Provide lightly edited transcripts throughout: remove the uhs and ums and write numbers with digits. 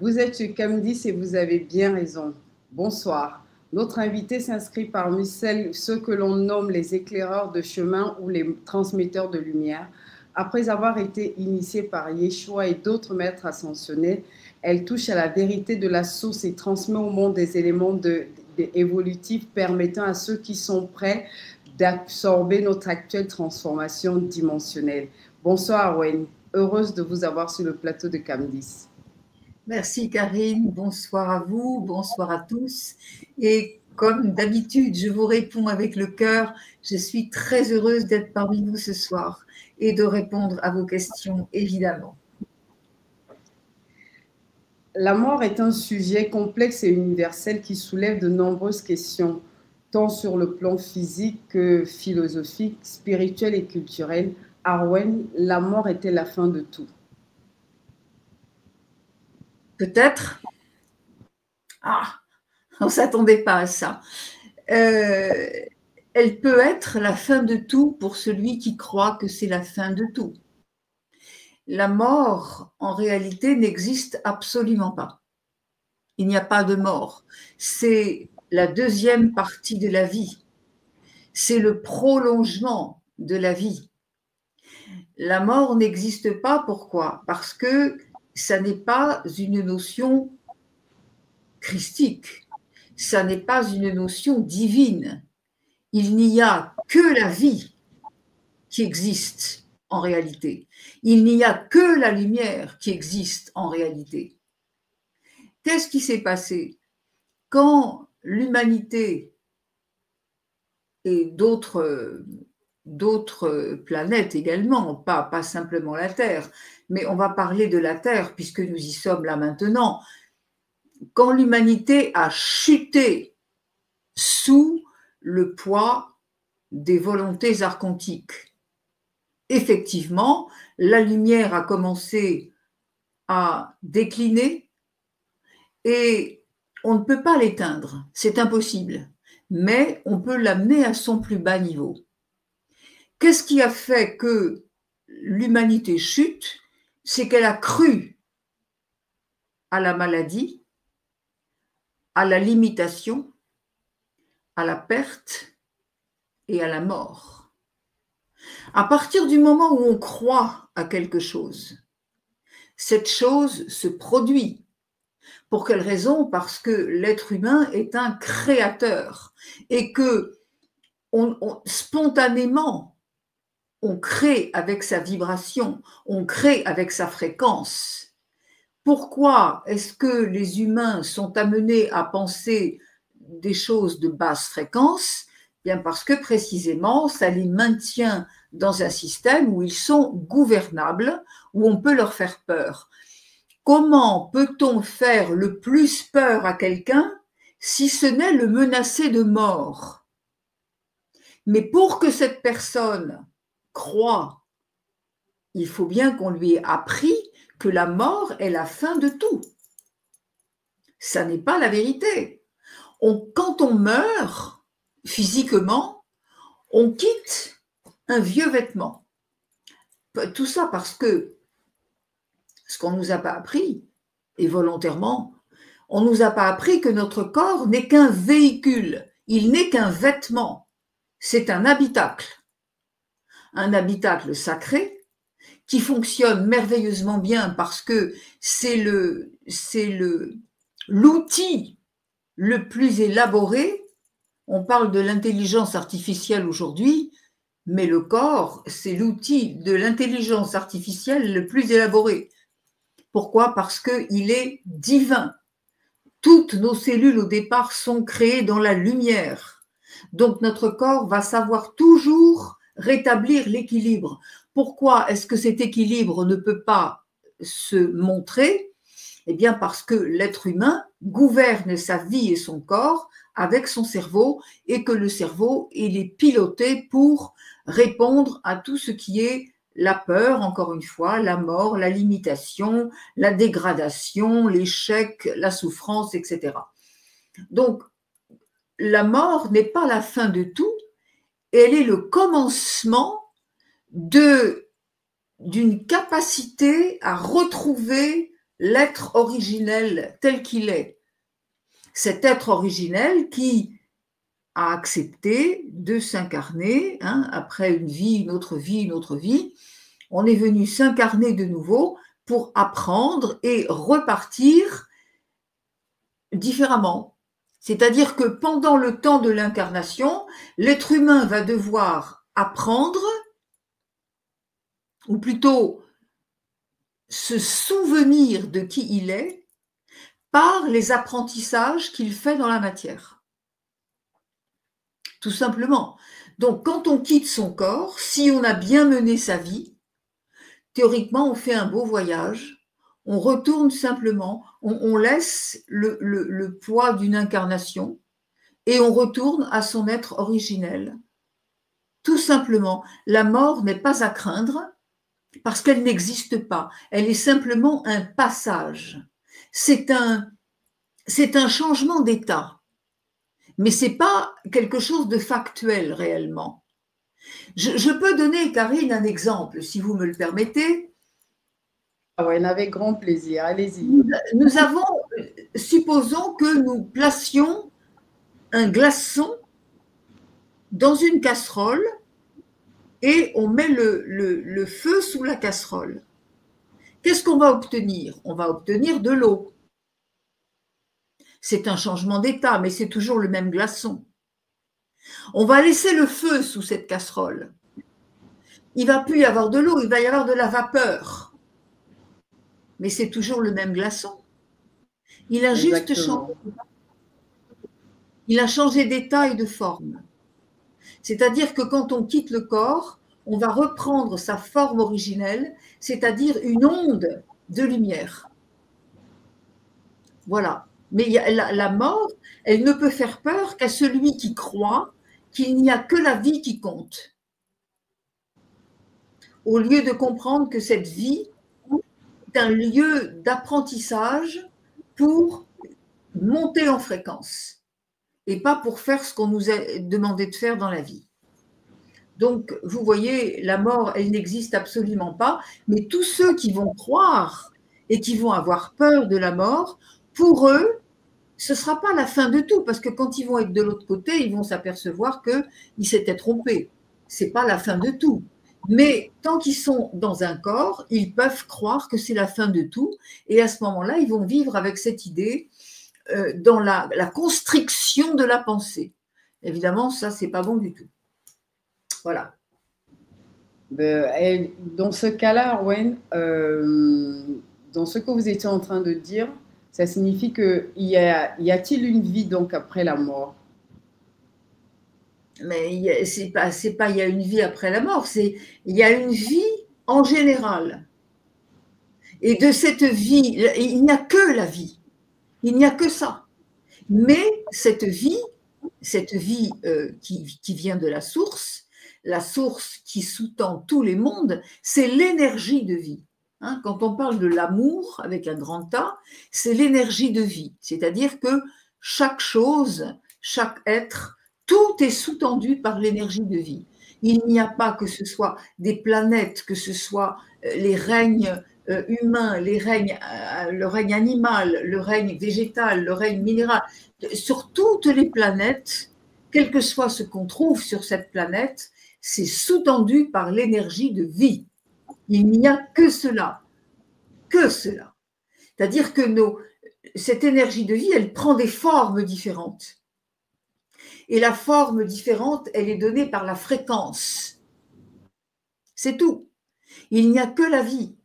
Vous êtes chez Camdis et vous avez bien raison. Bonsoir. Notre invité s'inscrit parmi ceux que l'on nomme les éclaireurs de chemin ou les transmetteurs de lumière. Après avoir été initiée par Yeshua et d'autres maîtres ascensionnés, elle touche à la vérité de la source et transmet au monde des éléments évolutifs permettant à ceux qui sont prêts d'absorber notre actuelle transformation dimensionnelle. Bonsoir, Wen. Heureuse de vous avoir sur le plateau de Camdis. Merci Karine, bonsoir à vous, bonsoir à tous. Et comme d'habitude, je vous réponds avec le cœur. Je suis très heureuse d'être parmi vous ce soir et de répondre à vos questions, évidemment. La mort est un sujet complexe et universel qui soulève de nombreuses questions, tant sur le plan physique que philosophique, spirituel et culturel. Arwen, la mort était la fin de tout. Peut-être. On ne s'attendait pas à ça. Elle peut être la fin de tout pour celui qui croit que c'est la fin de tout. La mort, en réalité, n'existe absolument pas. Il n'y a pas de mort. C'est la deuxième partie de la vie. C'est le prolongement de la vie. La mort n'existe pas, pourquoi? Parce que ça n'est pas une notion christique, ça n'est pas une notion divine. Il n'y a que la vie qui existe en réalité. Il n'y a que la lumière qui existe en réalité. Qu'est-ce qui s'est passé? Quand l'humanité et d'autres planètes également, pas simplement la Terre, mais on va parler de la Terre puisque nous y sommes là maintenant, quand l'humanité a chuté sous le poids des volontés archontiques, effectivement, la lumière a commencé à décliner et on ne peut pas l'éteindre, c'est impossible, mais on peut l'amener à son plus bas niveau. Qu'est-ce qui a fait que l'humanité chute? C'est qu'elle a cru à la maladie, à la limitation, à la perte et à la mort. À partir du moment où on croit à quelque chose, cette chose se produit. Pour quelle raison? Parce que l'être humain est un créateur et que spontanément, on crée avec sa vibration, on crée avec sa fréquence. Pourquoi est-ce que les humains sont amenés à penser des choses de basse fréquence? Bien parce que précisément, ça les maintient dans un système où ils sont gouvernables, où on peut leur faire peur. Comment peut-on faire le plus peur à quelqu'un si ce n'est le menacer de mort? Mais pour que cette personne croit, il faut bien qu'on lui ait appris que la mort est la fin de tout. Ça n'est pas la vérité. Quand on meurt physiquement, on quitte un vieux vêtement. Tout ça parce que ce qu'on ne nous a pas appris, et volontairement, on ne nous a pas appris que notre corps n'est qu'un véhicule, il n'est qu'un vêtement, c'est un habitacle sacré qui fonctionne merveilleusement bien parce que c'est l'outil le plus élaboré. On parle de l'intelligence artificielle aujourd'hui, mais le corps, c'est l'outil de l'intelligence artificielle le plus élaboré. Pourquoi? Parce qu'il est divin. Toutes nos cellules au départ sont créées dans la lumière. Donc notre corps va savoir toujours rétablir l'équilibre. Pourquoi est-ce que cet équilibre ne peut pas se montrer? Eh bien parce que l'être humain gouverne sa vie et son corps avec son cerveau et que le cerveau, il est piloté pour répondre à tout ce qui est la peur, encore une fois, la mort, la limitation, la dégradation, l'échec, la souffrance, etc. Donc, la mort n'est pas la fin de tout, elle est le commencement d'une capacité à retrouver l'être originel tel qu'il est. Cet être originel qui a accepté de s'incarner, hein, après une vie, une autre vie, une autre vie. On est venu s'incarner de nouveau pour apprendre et repartir différemment. C'est-à-dire que pendant le temps de l'incarnation, l'être humain va devoir apprendre, ou plutôt se souvenir de qui il est par les apprentissages qu'il fait dans la matière. Tout simplement. Donc, quand on quitte son corps, si on a bien mené sa vie, théoriquement, on fait un beau voyage, on retourne simplement, on laisse le poids d'une incarnation et on retourne à son être originel. Tout simplement, la mort n'est pas à craindre parce qu'elle n'existe pas. Elle est simplement un passage. C'est un changement d'état. Mais ce n'est pas quelque chose de factuel réellement. Je peux donner, Karine, un exemple, si vous me le permettez. Ah ouais, avec grand plaisir, allez-y. Nous avons, supposons que nous placions un glaçon dans une casserole et on met le feu sous la casserole. Qu'est-ce qu'on va obtenir? On va obtenir de l'eau. C'est un changement d'état, mais c'est toujours le même glaçon. On va laisser le feu sous cette casserole. Il ne va plus y avoir de l'eau, il va y avoir de la vapeur. Mais c'est toujours le même glaçon. Il a juste changé. Il a changé d'état et de forme. C'est-à-dire que quand on quitte le corps, on va reprendre sa forme originelle, c'est-à-dire une onde de lumière. Voilà. Mais la mort, elle ne peut faire peur qu'à celui qui croit qu'il n'y a que la vie qui compte. Au lieu de comprendre que cette vie est un lieu d'apprentissage pour monter en fréquence et pas pour faire ce qu'on nous a demandé de faire dans la vie. Donc, vous voyez, la mort, elle n'existe absolument pas, mais tous ceux qui vont croire et qui vont avoir peur de la mort, pour eux, ce ne sera pas la fin de tout, parce que quand ils vont être de l'autre côté, ils vont s'apercevoir qu'ils s'étaient trompés. Ce n'est pas la fin de tout. Mais tant qu'ils sont dans un corps, ils peuvent croire que c'est la fin de tout, et à ce moment-là, ils vont vivre avec cette idée dans la constriction de la pensée. Évidemment, ça, ce n'est pas bon du tout. Voilà. Dans ce cas-là, Arwen, dans ce que vous étiez en train de dire, ça signifie y a-t-il une vie donc après la mort? Mais c'est pas il y a une vie après la mort, il y a une vie en général. Et de cette vie, il n'y a que la vie. Il n'y a que ça. Mais cette vie qui vient de la source qui sous-tend tous les mondes, c'est l'énergie de vie. Hein, quand on parle de l'amour avec un grand A, c'est l'énergie de vie. C'est-à-dire que chaque chose, chaque être, tout est sous-tendu par l'énergie de vie. Il n'y a pas que ce soit des planètes, que ce soit les règnes humains, le règne animal, le règne végétal, le règne minéral. Sur toutes les planètes, quel que soit ce qu'on trouve sur cette planète, c'est sous-tendu par l'énergie de vie. Il n'y a que cela. Que cela. C'est-à-dire que cette énergie de vie, elle prend des formes différentes. Et la forme différente, elle est donnée par la fréquence. C'est tout. Il n'y a que la vie.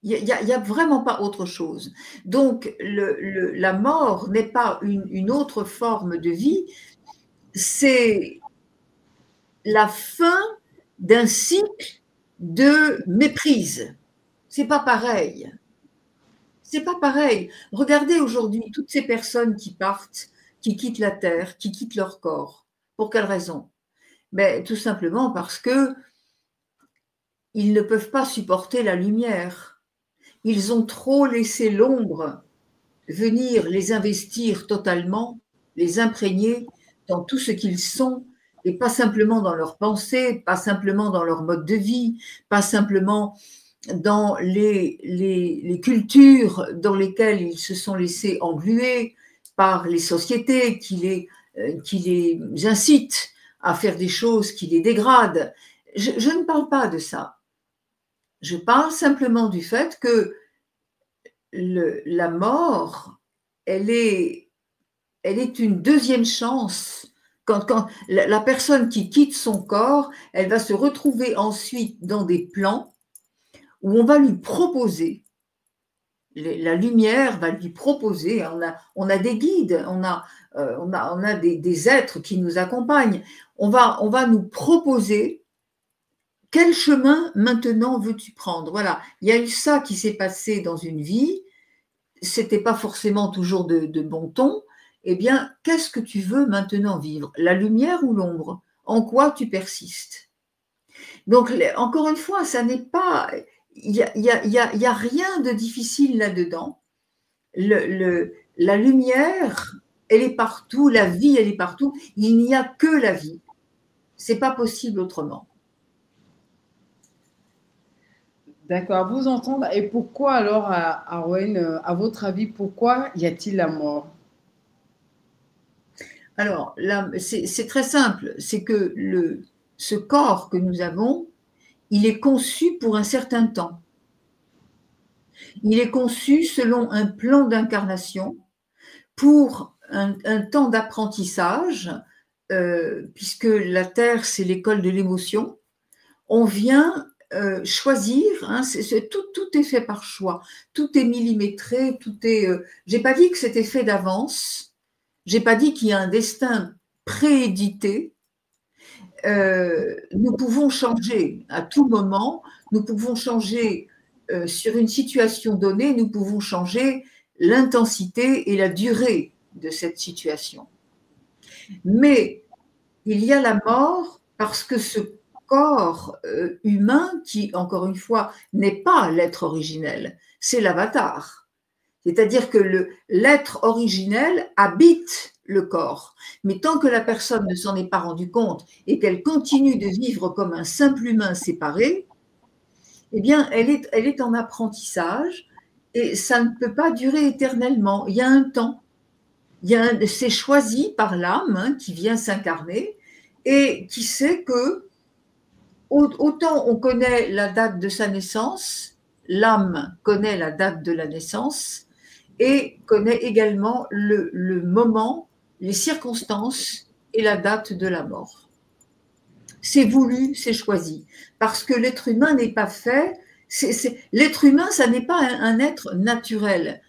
Il n'y a vraiment pas autre chose. Donc, la mort n'est pas une autre forme de vie, c'est la fin d'un cycle de méprise. C'est pas pareil. C'est pas pareil. Regardez aujourd'hui toutes ces personnes qui partent, qui quittent la Terre, qui quittent leur corps. Pour quelle raison? Ben, tout simplement parce que ils ne peuvent pas supporter la lumière. Ils ont trop laissé l'ombre venir les investir totalement, les imprégner dans tout ce qu'ils sont, et pas simplement dans leurs pensées, pas simplement dans leur mode de vie, pas simplement dans les cultures dans lesquelles ils se sont laissés engluer par les sociétés qui les incitent à faire des choses qui les dégradent. Je ne parle pas de ça. Je parle simplement du fait que la mort, elle est une deuxième chance. Quand la personne qui quitte son corps, elle va se retrouver ensuite dans des plans où on va lui proposer, la lumière va lui proposer, on a des guides, on a des êtres qui nous accompagnent, on va nous proposer quel chemin maintenant veux-tu prendre. Voilà, il y a eu ça qui s'est passé dans une vie, c'était pas forcément toujours de bon ton. Eh bien, qu'est-ce que tu veux maintenant vivre? La lumière ou l'ombre? En quoi tu persistes? Donc, encore une fois, ça n'est pas, il y a rien de difficile là-dedans. La lumière, elle est partout, la vie, elle est partout. Il n'y a que la vie. C'est pas possible autrement. D'accord, à vous entendre. Et pourquoi alors, Arwen, à votre avis, pourquoi y a-t-il la mort? Alors, là, c'est très simple. C'est que ce corps que nous avons, il est conçu pour un certain temps. Il est conçu selon un plan d'incarnation pour un temps d'apprentissage, puisque la Terre, c'est l'école de l'émotion. On vient choisir, hein, tout est fait par choix, tout est millimétré, tout est. J'ai pas dit que c'était fait d'avance, j'ai pas dit qu'il y a un destin préédité. Nous pouvons changer à tout moment, nous pouvons changer sur une situation donnée, nous pouvons changer l'intensité et la durée de cette situation. Mais il y a la mort parce que ce corps humain, qui, encore une fois, n'est pas l'être originel, c'est l'avatar. C'est-à-dire que l'être originel habite le corps. Mais tant que la personne ne s'en est pas rendue compte et qu'elle continue de vivre comme un simple humain séparé, eh bien, elle est en apprentissage et ça ne peut pas durer éternellement. Il y a un temps. C'est choisi par l'âme, hein, qui vient s'incarner et qui sait que autant on connaît la date de sa naissance, l'âme connaît la date de la naissance et connaît également le moment, les circonstances et la date de la mort. C'est voulu, c'est choisi. Parce que l'être humain n'est pas fait, l'être humain, ça n'est pas un être naturel.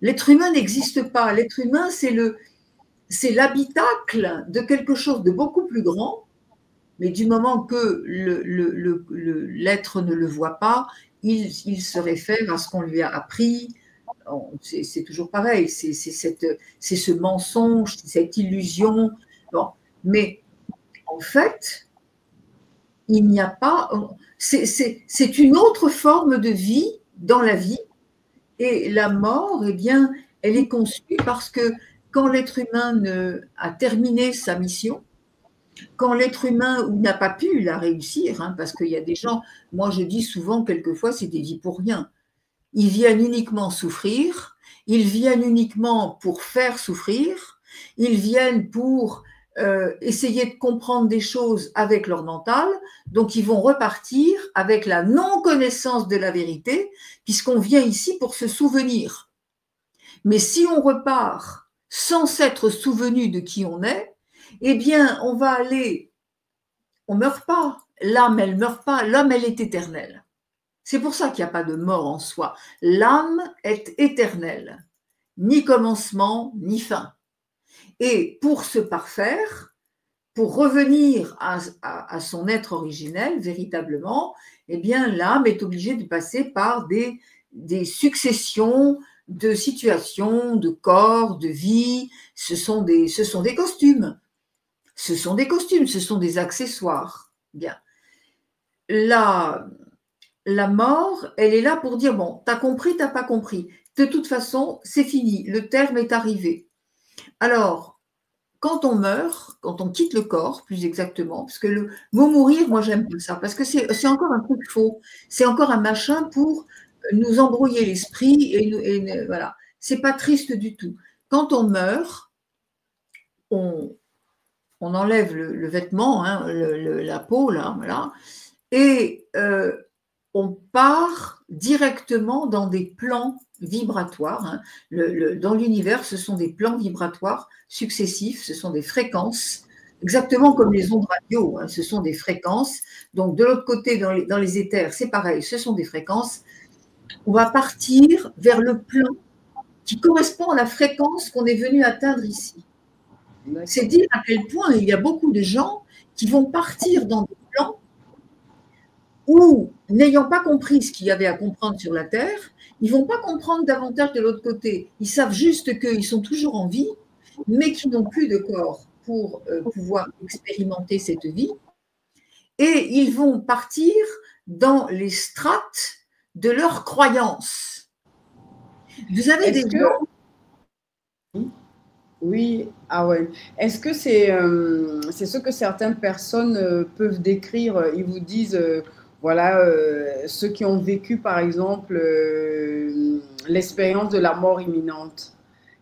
L'être humain n'existe pas. L'être humain, c'est l'habitacle de quelque chose de beaucoup plus grand, mais du moment que l'être ne le voit pas, il se réfère à ce qu'on lui a appris. C'est toujours pareil, c'est ce mensonge, cette illusion. Bon. Mais en fait, il n'y a pas. C'est une autre forme de vie dans la vie. Et la mort, eh bien, elle est conçue parce que quand l'être humain a terminé sa mission, quand l'être humain n'a pas pu la réussir, hein, parce qu'il y a des gens, moi je dis souvent, quelquefois, c'est des vies pour rien. Ils viennent uniquement souffrir, ils viennent uniquement pour faire souffrir, ils viennent pour essayer de comprendre des choses avec leur mental, donc ils vont repartir avec la non-connaissance de la vérité, puisqu'on vient ici pour se souvenir. Mais si on repart sans s'être souvenu de qui on est, eh bien, on ne meurt pas. L'âme, elle ne meurt pas. L'âme, elle est éternelle. C'est pour ça qu'il n'y a pas de mort en soi. L'âme est éternelle, ni commencement, ni fin. Et pour se parfaire, pour revenir à son être originel, véritablement, eh bien, l'âme est obligée de passer par des successions de situations, de corps, de vie. Ce sont des costumes. Ce sont des costumes, ce sont des accessoires. Bien. La mort, elle est là pour dire, bon, t'as compris, t'as pas compris. De toute façon, c'est fini, le terme est arrivé. Alors, quand on meurt, quand on quitte le corps, plus exactement, parce que le mot mourir, moi j'aime pas ça, parce que c'est encore un truc faux, c'est encore un machin pour nous embrouiller l'esprit et voilà. C'est pas triste du tout. Quand on meurt, on enlève le vêtement, hein, la peau, là, voilà, et on part directement dans des plans vibratoires. Hein. Dans l'univers, ce sont des plans vibratoires successifs, ce sont des fréquences, exactement comme les ondes radio, hein, ce sont des fréquences. Donc de l'autre côté, dans les éthers, c'est pareil, ce sont des fréquences. On va partir vers le plan qui correspond à la fréquence qu'on est venu atteindre ici. C'est dire à quel point il y a beaucoup de gens qui vont partir dans des plans où, n'ayant pas compris ce qu'il y avait à comprendre sur la Terre, ils ne vont pas comprendre davantage de l'autre côté. Ils savent juste qu'ils sont toujours en vie, mais qu'ils n'ont plus de corps pour pouvoir expérimenter cette vie. Et ils vont partir dans les strates de leurs croyances. Vous avez des gens... Oui, ah ouais. Est-ce que c'est ce que certaines personnes peuvent décrire? Ils vous disent, voilà, ceux qui ont vécu, par exemple, l'expérience de la mort imminente.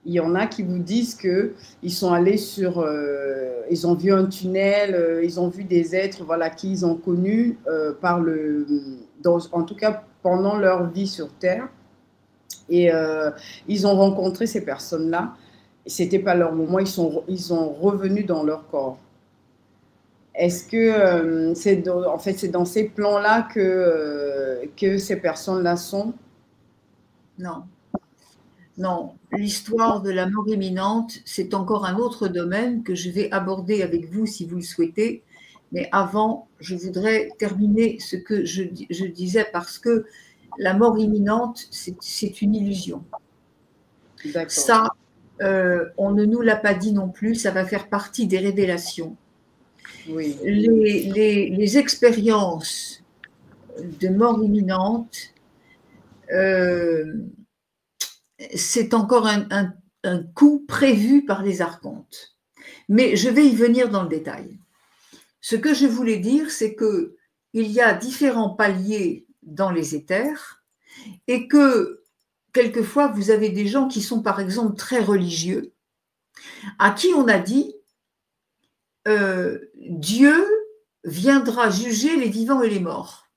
Il y en a qui vous disent qu'ils sont allés ils ont vu un tunnel, ils ont vu des êtres, voilà, qu'ils ont connus en tout cas pendant leur vie sur Terre. Et ils ont rencontré ces personnes-là. C'était pas leur moment, ils sont revenus dans leur corps. Est-ce que c'est dans ces plans-là que ces personnes-là sont? Non. Non, l'histoire de la mort imminente, c'est encore un autre domaine que je vais aborder avec vous si vous le souhaitez. Mais avant, je voudrais terminer ce que je disais parce que la mort imminente, c'est une illusion. D'accord. Ça, on ne nous l'a pas dit non plus, ça va faire partie des révélations. Oui. Les expériences de mort imminente, c'est encore un coup prévu par les archontes. Mais je vais y venir dans le détail. Ce que je voulais dire, c'est qu'il y a différents paliers dans les éthers et que quelquefois, vous avez des gens qui sont, par exemple, très religieux, à qui on a dit Dieu viendra juger les vivants et les morts.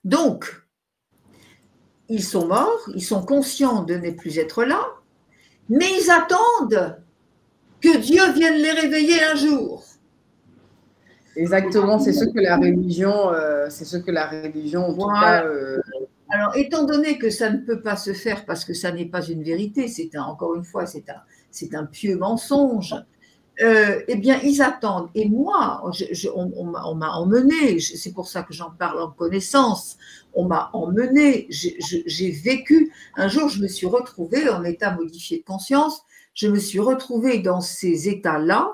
Donc, ils sont morts, ils sont conscients de ne plus être là, mais ils attendent que Dieu vienne les réveiller un jour. Exactement, c'est ce que la religion, en tout cas. Alors, étant donné que ça ne peut pas se faire parce que ça n'est pas une vérité, encore une fois, c'est un pieux mensonge, eh bien, ils attendent. Et moi, on m'a emmené, c'est pour ça que j'en parle en connaissance, on m'a emmené, j'ai vécu. Un jour, je me suis retrouvée en état modifié de conscience, je me suis retrouvée dans ces états-là.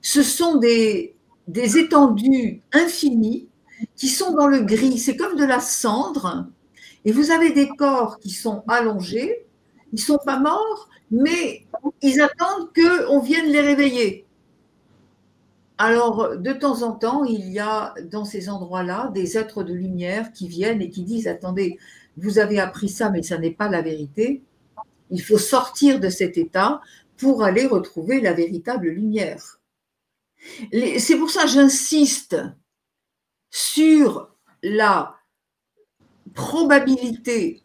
Ce sont des étendues infinies qui sont dans le gris, c'est comme de la cendre, et vous avez des corps qui sont allongés, ils ne sont pas morts, mais ils attendent qu'on vienne les réveiller. Alors, de temps en temps, il y a dans ces endroits-là des êtres de lumière qui viennent et qui disent « Attendez, vous avez appris ça, mais ça n'est pas la vérité. Il faut sortir de cet état pour aller retrouver la véritable lumière. » C'est pour ça que j'insiste sur la probabilité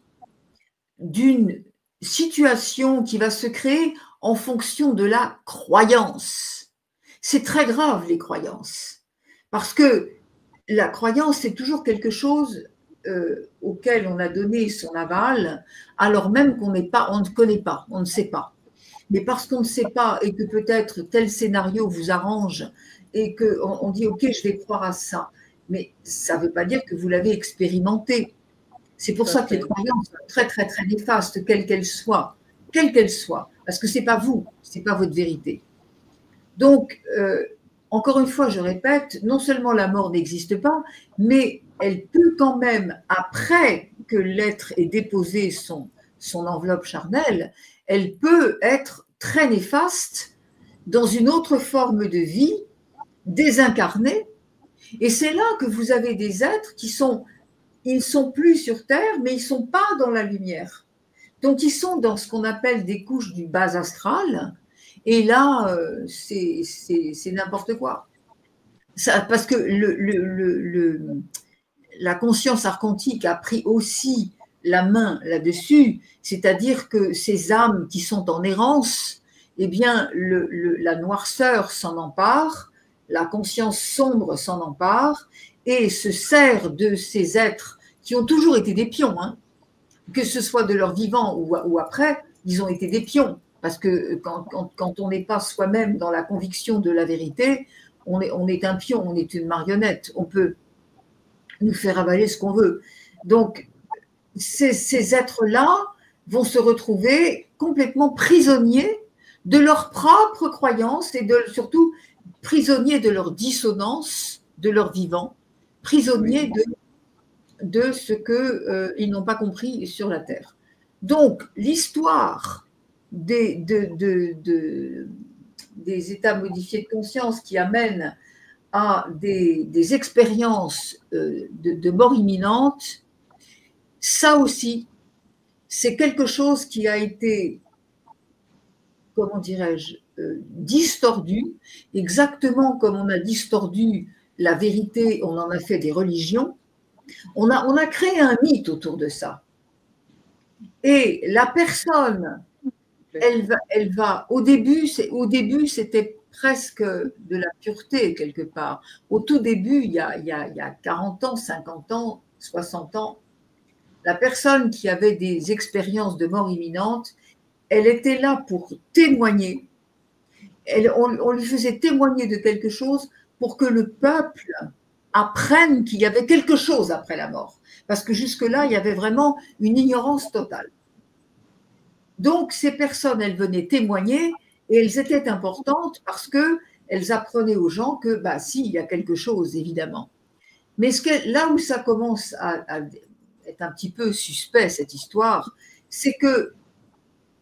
d'une situation qui va se créer en fonction de la croyance. C'est très grave, les croyances, parce que la croyance, c'est toujours quelque chose auquel on a donné son aval, alors même on ne connaît pas, on ne sait pas. Mais parce qu'on ne sait pas et que peut-être tel scénario vous arrange et qu'on dit « Ok, je vais croire à ça », mais ça ne veut pas dire que vous l'avez expérimenté. C'est pour ça que les croyances sont très, très, très néfastes, quelles qu'elles soient, parce que ce n'est pas vous, ce n'est pas votre vérité. Donc, encore une fois, je répète, non seulement la mort n'existe pas, mais elle peut quand même, après que l'être ait déposé son enveloppe charnelle, elle peut être très néfaste dans une autre forme de vie, désincarnée. Et c'est là que vous avez des êtres ils ne sont plus sur Terre, mais ils ne sont pas dans la lumière. Donc, ils sont dans ce qu'on appelle des couches du bas astral. Et là, c'est n'importe quoi. Ça, parce que la conscience archontique a pris aussi la main là-dessus, c'est-à-dire que ces âmes qui sont en errance, eh bien, la noirceur s'en empare, la conscience sombre s'en empare et se sert de ces êtres qui ont toujours été des pions, hein, que ce soit de leur vivant ou après, ils ont été des pions. Parce que quand on n'est pas soi-même dans la conviction de la vérité, on est un pion, on est une marionnette. On peut nous faire avaler ce qu'on veut. Donc, ces êtres-là vont se retrouver complètement prisonniers de leurs propres croyances et surtout prisonniers de leur dissonance, de leur vivant, prisonniers de ce qu'ils n'ont pas compris sur la Terre. Donc, l'histoire des états modifiés de conscience qui amènent à des expériences de mort imminente, ça aussi, c'est quelque chose qui a été, comment dirais-je, distordu, exactement comme on a distordu la vérité, on en a fait des religions. On a créé un mythe autour de ça. Et la personne, elle va au début, c'était presque de la pureté quelque part. Au tout début, il y a 40 ans, 50 ans, 60 ans, la personne qui avait des expériences de mort imminente, elle était là pour témoigner. On lui faisait témoigner de quelque chose pour que le peuple apprenne qu'il y avait quelque chose après la mort. Parce que jusque-là, il y avait vraiment une ignorance totale. Donc, ces personnes, elles venaient témoigner et elles étaient importantes parce qu'elles apprenaient aux gens que, bah, si, il y a quelque chose, évidemment. Mais là où ça commence à être un petit peu suspect, cette histoire, c'est que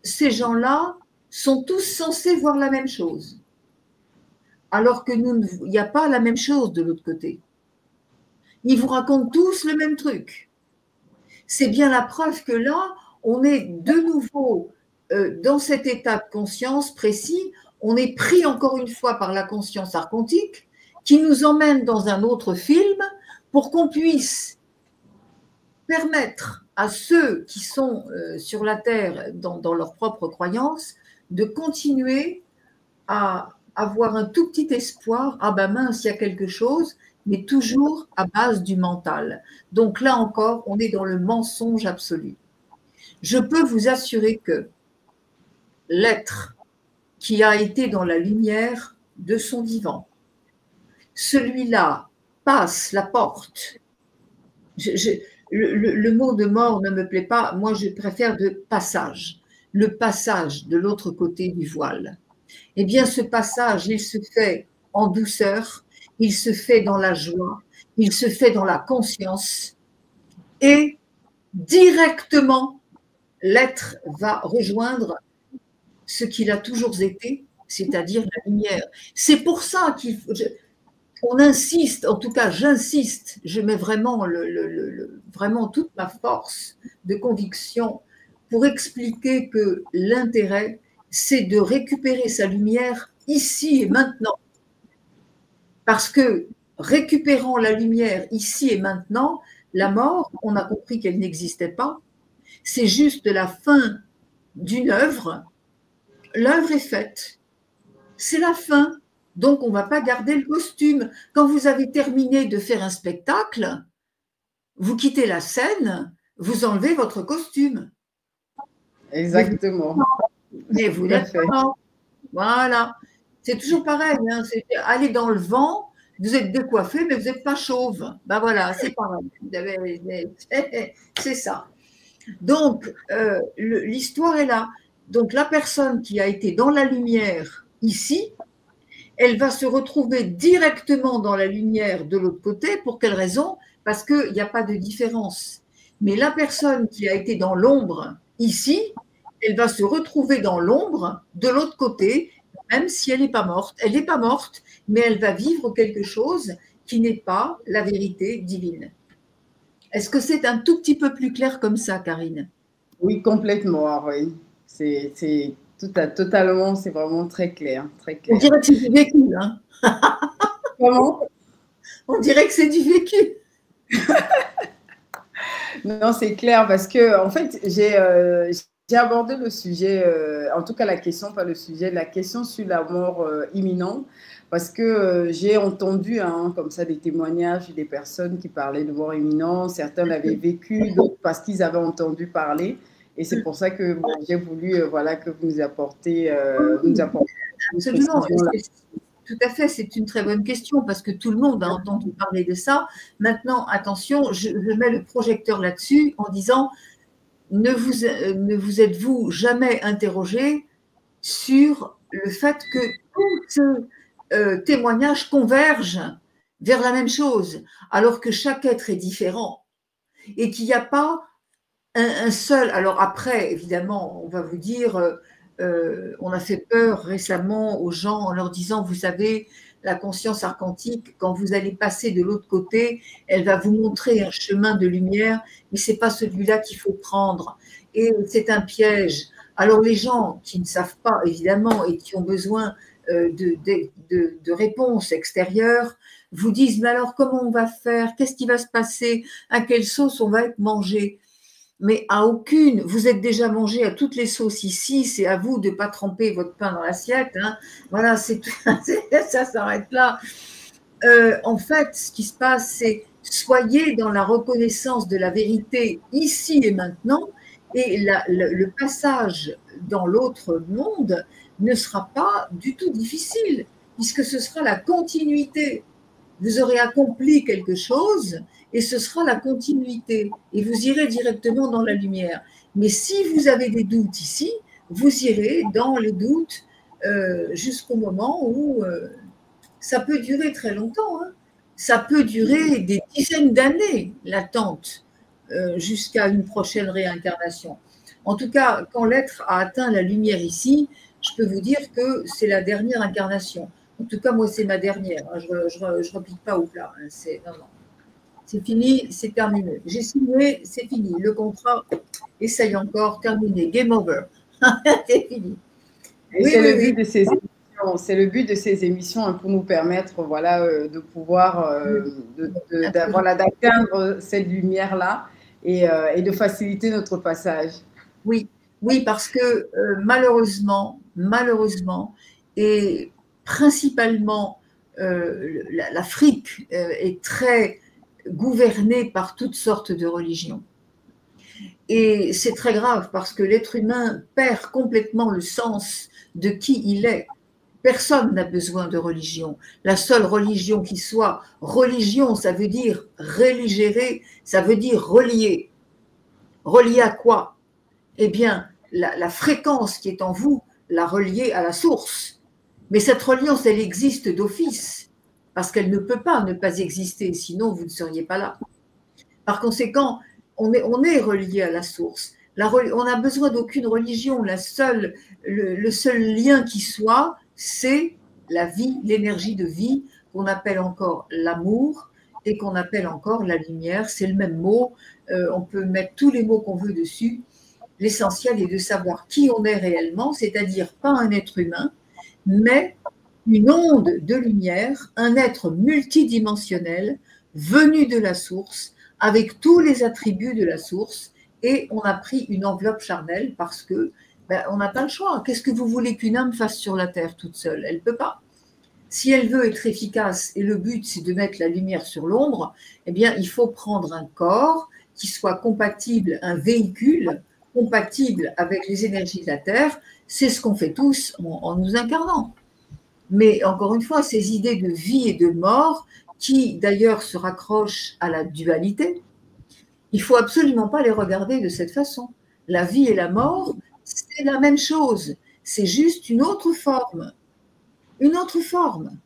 ces gens-là sont tous censés voir la même chose. Alors que il n'y a pas la même chose de l'autre côté. Ils vous racontent tous le même truc. C'est bien la preuve que là, on est de nouveau dans cet état de conscience précis, on est pris encore une fois par la conscience archontique qui nous emmène dans un autre film pour qu'on puisse permettre à ceux qui sont sur la Terre dans leurs propres croyances de continuer à avoir un tout petit espoir, ah ben mince, il y a quelque chose, mais toujours à base du mental. Donc là encore, on est dans le mensonge absolu. Je peux vous assurer que l'être qui a été dans la lumière de son vivant, celui-là passe la porte. Le mot de mort ne me plaît pas, moi je préfère de passage, le passage de l'autre côté du voile. Eh bien ce passage, il se fait en douceur, il se fait dans la joie, il se fait dans la conscience et directement l'être va rejoindre ce qu'il a toujours été, c'est-à-dire la lumière. C'est pour ça qu'on insiste, en tout cas j'insiste, je mets vraiment, vraiment toute ma force de conviction pour expliquer que l'intérêt, c'est de récupérer sa lumière ici et maintenant. Parce que récupérant la lumière ici et maintenant, la mort, on a compris qu'elle n'existait pas, c'est juste la fin d'une œuvre. L'œuvre est faite, c'est la fin. Donc, on ne va pas garder le costume. Quand vous avez terminé de faire un spectacle, vous quittez la scène, vous enlevez votre costume. Exactement. Mais vous n'êtes pas. Voilà. C'est toujours pareil. Hein. C'est aller dans le vent, vous êtes décoiffé, mais vous n'êtes pas chauve. Ben voilà, c'est pareil. C'est ça. Donc, l'histoire est là. Donc, la personne qui a été dans la lumière ici, elle va se retrouver directement dans la lumière de l'autre côté. Pour quelle raison? Parce qu'il n'y a pas de différence. Mais la personne qui a été dans l'ombre ici, elle va se retrouver dans l'ombre de l'autre côté même si elle n'est pas morte. Elle n'est pas morte, mais elle va vivre quelque chose qui n'est pas la vérité divine. Est-ce que c'est un tout petit peu plus clair comme ça, Karine? Oui, complètement, oui. C'est totalement, c'est vraiment très clair, très On clair. dirait que c'est du vécu, hein. Comment? On dirait que c'est du vécu. Non, c'est clair parce que en fait, j'ai abordé le sujet, en tout cas la question, pas le sujet, la question sur la mort imminente, parce que j'ai entendu comme ça des témoignages des personnes qui parlaient de mort imminente. Certains l'avaient vécu, d'autres parce qu'ils avaient entendu parler. Et c'est pour ça que bon, j'ai voulu voilà, que vous nous apportez, une Absolument. précision là. Tout à fait, c'est une très bonne question parce que tout le monde a entendu parler de ça. Maintenant, attention, je mets le projecteur là-dessus en disant ne vous êtes-vous jamais interrogé sur le fait que tous ces témoignages convergent vers la même chose, alors que chaque être est différent et qu'il n'y a pas un seul. Alors après, évidemment, on va vous dire, on a fait peur récemment aux gens en leur disant, vous savez, la conscience archontique, quand vous allez passer de l'autre côté, elle va vous montrer un chemin de lumière, mais c'est pas celui-là qu'il faut prendre. Et c'est un piège. Alors les gens qui ne savent pas, évidemment, et qui ont besoin de réponses extérieures, vous disent, mais alors comment on va faire? Qu'est-ce qui va se passer? À quelle sauce on va être mangé? Mais à aucune, vous êtes déjà mangé à toutes les sauces ici, c'est à vous de ne pas tremper votre pain dans l'assiette. Hein. Voilà, c'est tout, ça s'arrête là. En fait, ce qui se passe, c'est soyez dans la reconnaissance de la vérité ici et maintenant, et le passage dans l'autre monde ne sera pas du tout difficile, puisque ce sera la continuité. Vous aurez accompli quelque chose et ce sera la continuité. Et vous irez directement dans la lumière. Mais si vous avez des doutes ici, vous irez dans les doutes jusqu'au moment où ça peut durer très longtemps. Hein. Ça peut durer des dizaines d'années, l'attente, jusqu'à une prochaine réincarnation. En tout cas, quand l'être a atteint la lumière ici, je peux vous dire que c'est la dernière incarnation. En tout cas, moi, c'est ma dernière. Je ne repique pas au plat. Non, non. C'est fini, c'est terminé. J'ai signé, c'est fini. Le contrat, essaye encore, terminé. Game over. C'est fini. Et oui, c'est le but de ces émissions. C'est le but de ces émissions pour nous permettre, voilà, de pouvoir, voilà, d'atteindre cette lumière-là et de faciliter notre passage. Oui, oui, parce que malheureusement, et principalement l'Afrique est très gouvernée par toutes sortes de religions. Et c'est très grave parce que l'être humain perd complètement le sens de qui il est. Personne n'a besoin de religion. La seule religion qui soit religion, ça veut dire religérer, ça veut dire relier. Relier à quoi? Eh bien, la fréquence qui est en vous, la relier à la source. Mais cette reliance, elle existe d'office, parce qu'elle ne peut pas ne pas exister, sinon vous ne seriez pas là. Par conséquent, on est relié à la source. On n'a besoin d'aucune religion. Le seul lien qui soit, c'est la vie, l'énergie de vie, qu'on appelle encore l'amour et qu'on appelle encore la lumière. C'est le même mot. On peut mettre tous les mots qu'on veut dessus. L'essentiel est de savoir qui on est réellement, c'est-à-dire pas un être humain, mais une onde de lumière, un être multidimensionnel venu de la source, avec tous les attributs de la source, et on a pris une enveloppe charnelle parce que on n'a pas le choix. Qu'est-ce que vous voulez qu'une âme fasse sur la terre toute seule? Elle ne peut pas. Si elle veut être efficace, et le but c'est de mettre la lumière sur l'ombre, eh bien il faut prendre un corps qui soit compatible, un véhicule compatible avec les énergies de la Terre. C'est ce qu'on fait tous en nous incarnant. Mais encore une fois, ces idées de vie et de mort, qui d'ailleurs se raccrochent à la dualité, il ne faut absolument pas les regarder de cette façon. La vie et la mort, c'est la même chose. C'est juste une autre forme. Une autre forme.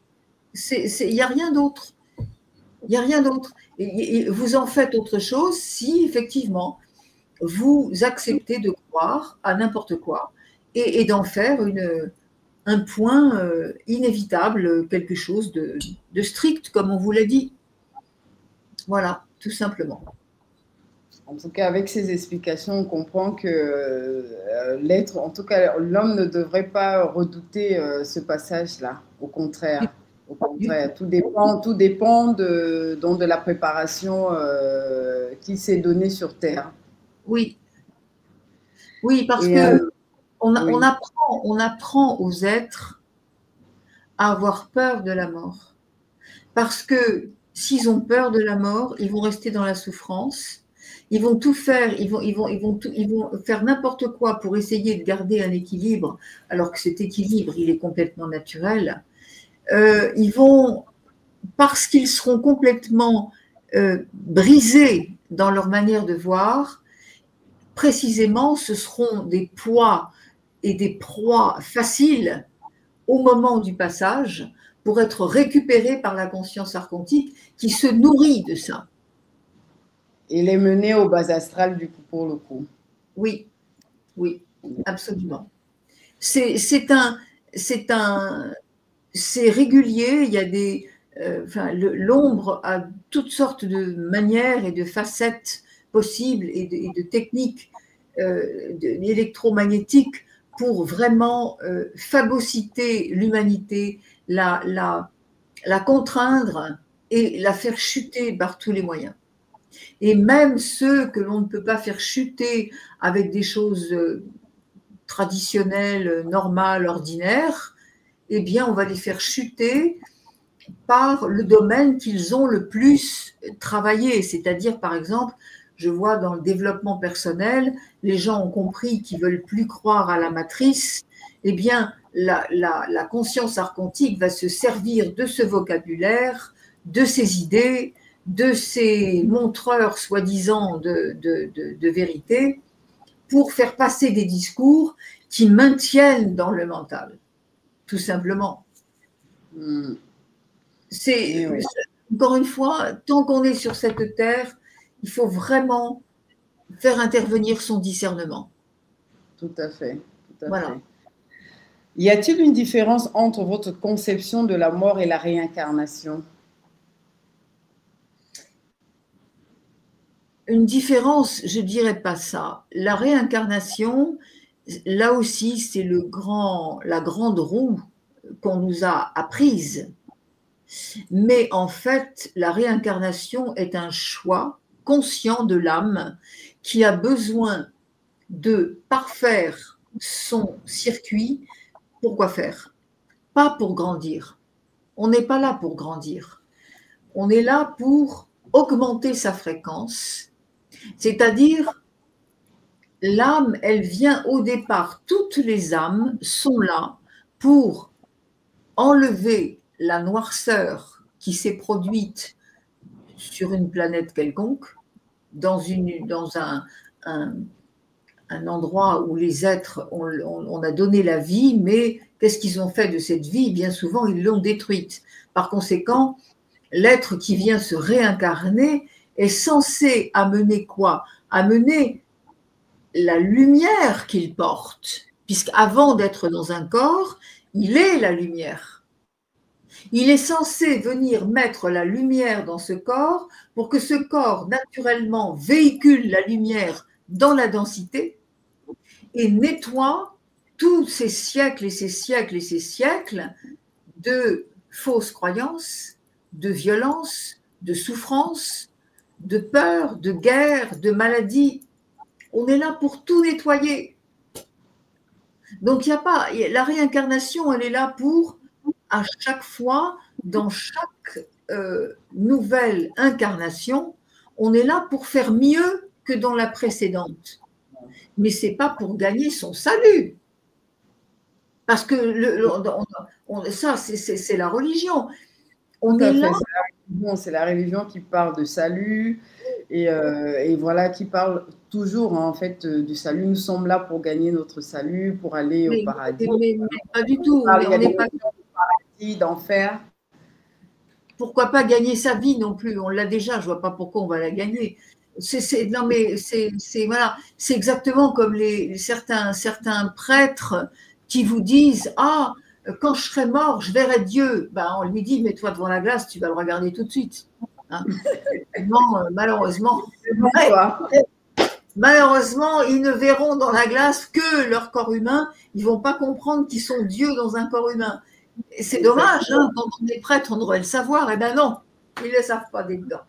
Il n'y a rien d'autre. Il n'y a rien d'autre. Et vous en faites autre chose si, effectivement, vous acceptez de croire à n'importe quoi et d'en faire un point inévitable, quelque chose de strict, comme on vous l'a dit. Voilà, tout simplement. En tout cas, avec ces explications, on comprend que l'être, en tout cas, l'homme ne devrait pas redouter ce passage-là. Au contraire. Au contraire, tout dépend donc de la préparation qui s'est donnée sur Terre. Oui, oui, parce Et, que on oui. apprend aux êtres à avoir peur de la mort. Parce que s'ils ont peur de la mort, ils vont rester dans la souffrance. Ils vont tout faire, ils vont faire n'importe quoi pour essayer de garder un équilibre, alors que cet équilibre, il est complètement naturel. Ils vont, parce qu'ils seront complètement brisés dans leur manière de voir, précisément, ce seront des poids et des proies faciles au moment du passage pour être récupérés par la conscience archontique qui se nourrit de ça. Et les mener au bas astral, du coup, pour le coup. Oui, oui, absolument. C'est régulier, il y a des… l'ombre a toutes sortes de manières et de facettes possibles et de techniques électromagnétiques pour vraiment phagocyter l'humanité, la contraindre et la faire chuter par tous les moyens. Et même ceux que l'on ne peut pas faire chuter avec des choses traditionnelles, normales, ordinaires, eh bien, on va les faire chuter par le domaine qu'ils ont le plus travaillé. C'est-à-dire, par exemple, je vois dans le développement personnel, les gens ont compris qu'ils ne veulent plus croire à la matrice. Eh bien, la conscience archontique va se servir de ce vocabulaire, de ces idées, de ces montreurs soi-disant de vérité, pour faire passer des discours qui maintiennent dans le mental, tout simplement. C'est, oui. Encore une fois, tant qu'on est sur cette terre, il faut vraiment faire intervenir son discernement. Tout à fait. Tout à voilà. fait. Y a-t-il une différence entre votre conception de la mort et la réincarnation? Une différence, je ne dirais pas ça. La réincarnation, là aussi, c'est la grande roue qu'on nous a apprise. Mais en fait, la réincarnation est un choix conscient de l'âme qui a besoin de parfaire son circuit. Pourquoi faire? Pas pour grandir. On n'est pas là pour grandir. On est là pour augmenter sa fréquence. C'est-à-dire, l'âme, elle vient au départ, toutes les âmes sont là pour enlever la noirceur qui s'est produite sur une planète quelconque, dans un endroit où les êtres, on a donné la vie, mais qu'est-ce qu'ils ont fait de cette vie? Bien souvent, ils l'ont détruite. Par conséquent, l'être qui vient se réincarner est censé amener quoi? Amener la lumière qu'il porte, puisqu'avant d'être dans un corps, il est la lumière. Il est censé venir mettre la lumière dans ce corps pour que ce corps, naturellement, véhicule la lumière dans la densité et nettoie tous ces siècles et ces siècles et ces siècles de fausses croyances, de violence, de souffrance, de peur, de guerre, de maladie. On est là pour tout nettoyer. Donc, il n'y a pas… La réincarnation, elle est là pour, à chaque fois, dans chaque nouvelle incarnation, on est là pour faire mieux que dans la précédente. Mais ce n'est pas pour gagner son salut. Parce que ça, c'est la religion. On est là… C'est la religion qui parle de salut et voilà, qui parle toujours en fait du salut. Nous sommes là pour gagner notre salut, pour aller au paradis. Mais pas du tout. Il y a des paradis, d'enfer. Pourquoi pas gagner sa vie non plus? On l'a déjà, je ne vois pas pourquoi on va la gagner. Non, mais voilà, c'est exactement comme certains prêtres qui vous disent: ah, quand je serai mort, je verrai Dieu. Ben, on lui dit, mets-toi devant la glace, tu vas le regarder tout de suite. Hein. Malheureusement, malheureusement, ils ne verront dans la glace que leur corps humain. Ils ne vont pas comprendre qu'ils sont Dieu dans un corps humain. Et c'est dommage, hein, quand on est prêtre, on devrait le savoir. Eh bien non, ils ne le savent pas dedans.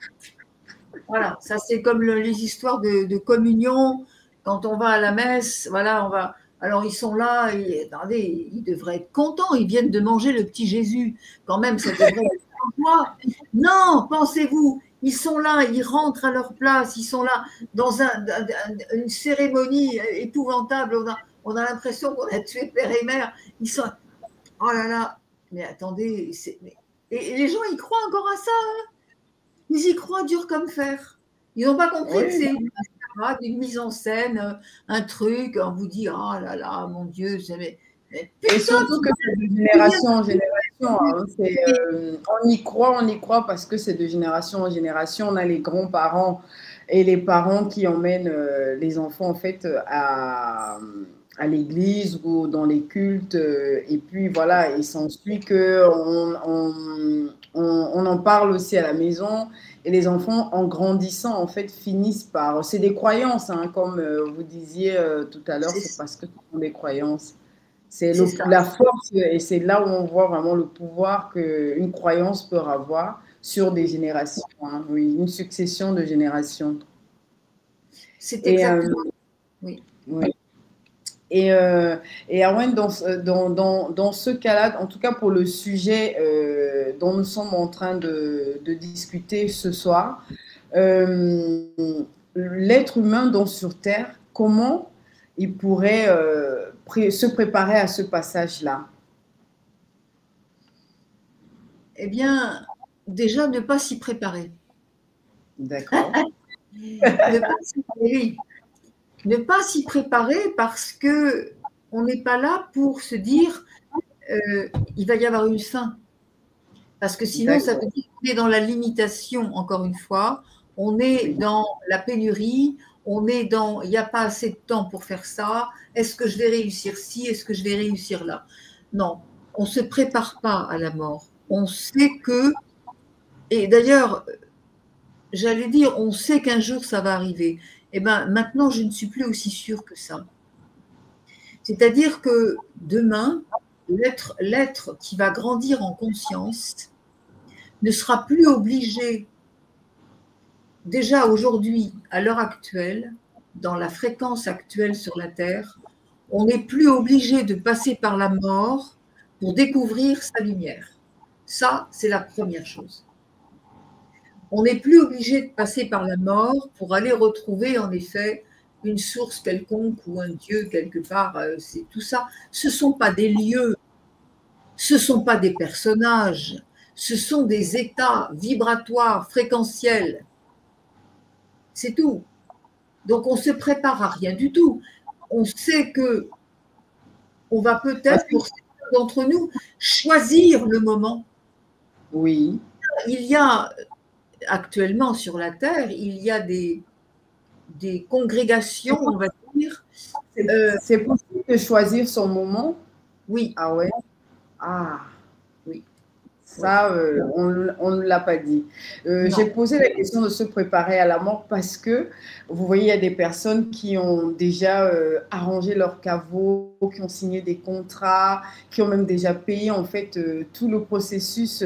Voilà, ça c'est comme les histoires de communion. Quand on va à la messe, voilà, on va. Alors ils sont là, attendez, ils devraient être contents, ils viennent de manger le petit Jésus. Quand même, ça devrait être moi. Non, pensez-vous, ils sont là, ils rentrent à leur place, ils sont là dans une cérémonie épouvantable. On a l'impression qu'on a tué père et mère. Ils sont, oh là là, mais attendez, et les gens, ils croient encore à ça. Hein. Ils y croient dur comme fer. Ils n'ont pas compris que c'est une mise en scène, un truc, on vous dit, oh là là, mon Dieu, et surtout que c'est de génération en génération. Hein. On y croit parce que c'est de génération en génération. On a les grands-parents et les parents qui emmènent les enfants en fait à l'église ou dans les cultes. Et puis voilà, il s'ensuit qu'on on en parle aussi à la maison. Et les enfants, en grandissant, en fait, finissent par... C'est des croyances, hein, comme vous disiez tout à l'heure, c'est parce que ce sont des croyances. C'est la force, et c'est là où on voit vraiment le pouvoir qu'une croyance peut avoir sur des générations. Hein, oui, une succession de générations. C'est exactement. Oui. Et Arwen, dans ce cas-là, en tout cas pour le sujet dont nous sommes en train de discuter ce soir, l'être humain sur Terre, comment il pourrait se préparer à ce passage-là? Eh bien, déjà, ne pas s'y préparer. D'accord. Ne pas s'y préparer parce qu'on n'est pas là pour se dire il va y avoir une fin. Parce que sinon, ça veut dire qu'on est dans la limitation, encore une fois. On est dans la pénurie, on est dans il n'y a pas assez de temps pour faire ça. Est-ce que je vais réussir ci? Est-ce que je vais réussir là? Non, on ne se prépare pas à la mort. On sait que, et d'ailleurs, j'allais dire, on sait qu'un jour ça va arriver. Eh bien, maintenant, je ne suis plus aussi sûre que ça. C'est-à-dire que demain, l'être qui va grandir en conscience ne sera plus obligé, déjà aujourd'hui, à l'heure actuelle, dans la fréquence actuelle sur la Terre, on n'est plus obligé de passer par la mort pour découvrir sa lumière. Ça, c'est la première chose. On n'est plus obligé de passer par la mort pour aller retrouver, en effet, une source quelconque ou un Dieu quelque part. C'est tout ça. Ce ne sont pas des lieux, ce ne sont pas des personnages, ce sont des états vibratoires, fréquentiels. C'est tout. Donc, on ne se prépare à rien du tout. On sait que on va peut-être, pour certains d'entre nous, choisir le moment. Oui. Il y a actuellement sur la Terre, il y a des congrégations, on va dire. C'est possible de choisir son moment? Oui. Ah ouais? Ah. Oui. Ça, on ne l'a pas dit. J'ai posé la question de se préparer à la mort parce que, vous voyez, il y a des personnes qui ont déjà arrangé leur caveau, qui ont signé des contrats, qui ont même déjà payé en fait tout le processus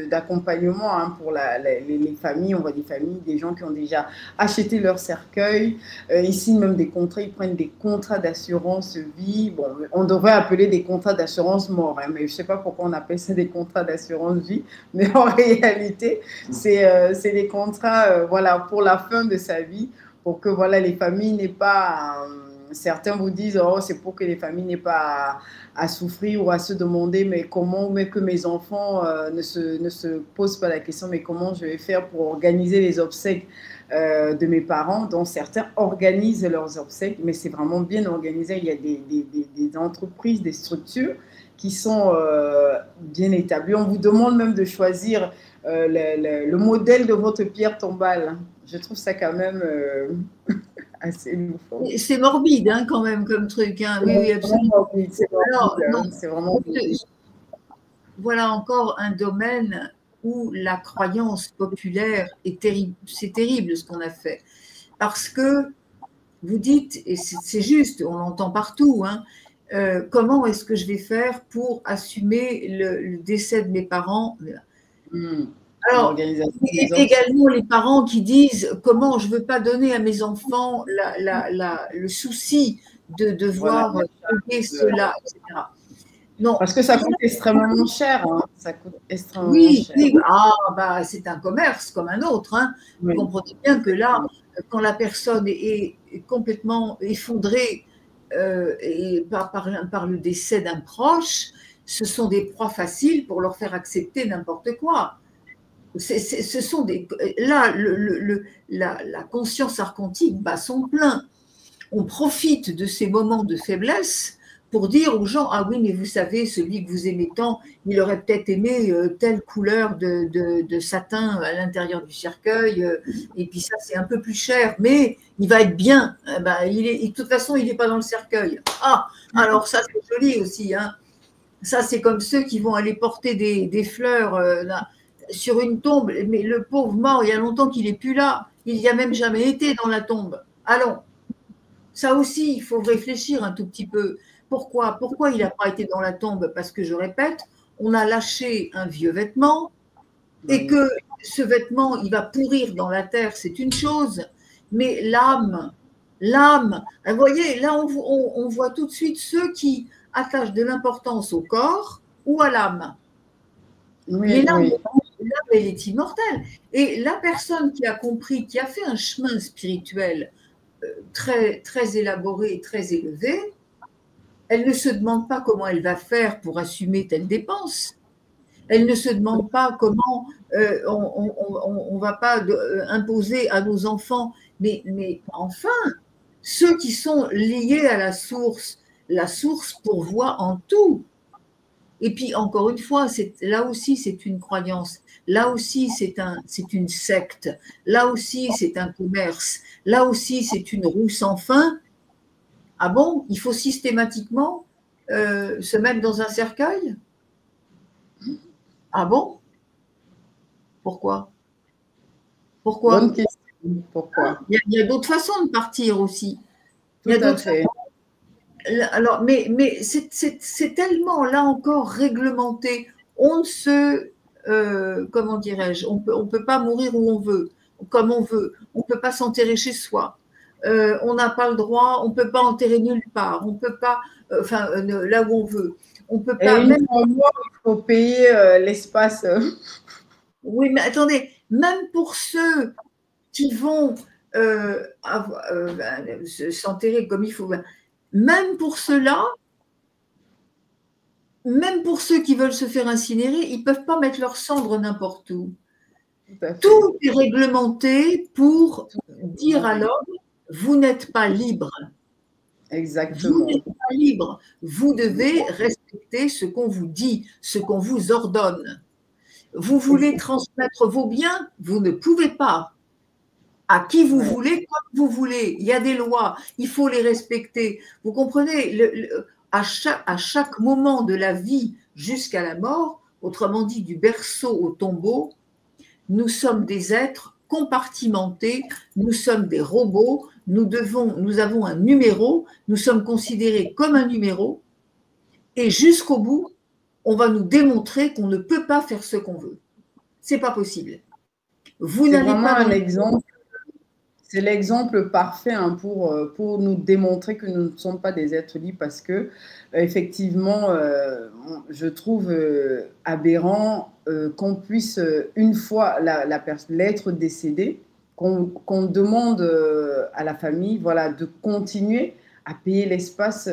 d'accompagnement hein, pour les familles, on voit des familles, des gens qui ont déjà acheté leur cercueil, ils signent même des contrats, ils prennent des contrats d'assurance vie. Bon, on devrait appeler des contrats d'assurance mort, hein, mais je ne sais pas pourquoi on appelle ça des contrats d'assurance vie, mais en réalité, c'est des contrats voilà, pour la fin de sa vie, pour que voilà, les familles n'aient pas... certains vous disent, oh, c'est pour que les familles n'aient pas à souffrir ou à se demander, mais comment mais que mes enfants ne se posent pas la question, mais comment je vais faire pour organiser les obsèques de mes parents, dont certains organisent leurs obsèques, mais c'est vraiment bien organisé. Il y a des entreprises, des structures qui sont bien établies. On vous demande même de choisir le modèle de votre pierre tombale. Je trouve ça quand même assez loufoque. C'est morbide hein, quand même comme truc. Hein. Oui, oui, absolument. C'est Alors, non, vraiment voilà encore un domaine où la croyance populaire est terrible. C'est terrible ce qu'on a fait. Parce que vous dites, et c'est juste, on l'entend partout, hein, comment est-ce que je vais faire pour assumer le décès de mes parents? Alors, également les parents qui disent comment je ne veux pas donner à mes enfants le souci de devoir payer cela, etc. Non. Parce que ça coûte extrêmement cher. Hein. Ça coûte extrêmement cher. Oui. Bah, c'est un commerce comme un autre. Hein. Vous comprenez bien que là, quand la personne est complètement effondrée par le décès d'un proche, ce sont des proies faciles pour leur faire accepter n'importe quoi. Ce sont là, la conscience archontique bat son plein. On profite de ces moments de faiblesse pour dire aux gens, ah oui, mais vous savez, celui que vous aimez tant, il aurait peut-être aimé telle couleur de satin à l'intérieur du cercueil, et puis ça, c'est un peu plus cher, mais il va être bien. De toute façon, il n'est pas dans le cercueil. Ah, alors ça, c'est joli aussi. Hein. Ça, c'est comme ceux qui vont aller porter des fleurs sur une tombe, mais le pauvre mort, il y a longtemps qu'il n'est plus là. Il n'y a même jamais été dans la tombe. Allons. Ça aussi, il faut réfléchir un tout petit peu. Pourquoi il n'a pas été dans la tombe? Parce que, je répète, on a lâché un vieux vêtement et que ce vêtement, il va pourrir dans la terre, c'est une chose. Mais l'âme, vous voyez, là, on voit tout de suite ceux qui attachent de l'importance au corps ou à l'âme. Mais l'âme, elle est immortelle. Et la personne qui a compris, qui a fait un chemin spirituel très, très élaboré et très élevé, elle ne se demande pas comment elle va faire pour assumer telle dépense. Elle ne se demande pas comment on ne va pas imposer à nos enfants. Mais enfin, ceux qui sont liés à la source pourvoit en tout. Et puis, encore une fois, là aussi, c'est une croyance. Là aussi, c'est une secte. Là aussi, c'est un commerce. Là aussi, c'est une roue sans fin. Ah bon, il faut systématiquement se mettre dans un cercueil? Ah bon? Pourquoi? Bonne question. Pourquoi? Il y a d'autres façons de partir aussi. Tout à fait. Alors, mais c'est tellement, là encore, réglementé. On ne se, comment dirais-je, on peut pas mourir où on veut, comme on veut. On ne peut pas s'enterrer chez soi. On n'a pas le droit, on ne peut pas enterrer nulle part. On ne peut pas, là où on veut. On peut pas. Même pour moi, il faut payer l'espace. Oui, mais attendez, même pour ceux qui vont s'enterrer comme il faut. Même pour ceux-là, même pour ceux qui veulent se faire incinérer, ils ne peuvent pas mettre leur cendre n'importe où. Tout est réglementé pour dire à l'homme, vous n'êtes pas libre. Exactement. Vous n'êtes pas libre. Vous devez respecter ce qu'on vous dit, ce qu'on vous ordonne. Vous voulez transmettre vos biens, vous ne pouvez pas. À qui vous voulez, comme vous voulez. Il y a des lois, il faut les respecter. Vous comprenez, à chaque moment de la vie jusqu'à la mort, autrement dit du berceau au tombeau, nous sommes des êtres compartimentés, nous sommes des robots, nous avons un numéro, nous sommes considérés comme un numéro, et jusqu'au bout, on va nous démontrer qu'on ne peut pas faire ce qu'on veut. C'est pas possible. Vous n'allez pas un exemple. C'est l'exemple parfait hein, pour nous démontrer que nous ne sommes pas des êtres libres parce que, effectivement, je trouve aberrant qu'on puisse, une fois l'être décédé, qu'on demande à la famille voilà, de continuer à payer l'espace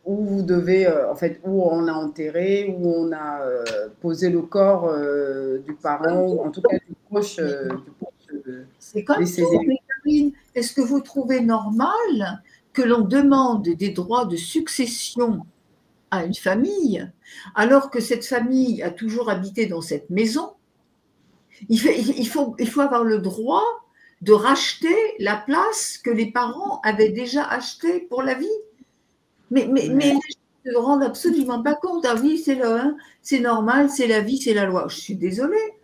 où vous devez, en fait, où on a enterré, où on a posé le corps du parent, ou en tout cas du proche. C'est comme ça, Karine. Est-ce que vous trouvez normal que l'on demande des droits de succession à une famille alors que cette famille a toujours habité dans cette maison? Il faut avoir le droit de racheter la place que les parents avaient déjà achetée pour la vie. Mais les gens ne se rendent absolument pas compte. Ah oui, c'est normal, c'est la vie, c'est la loi. Je suis désolée.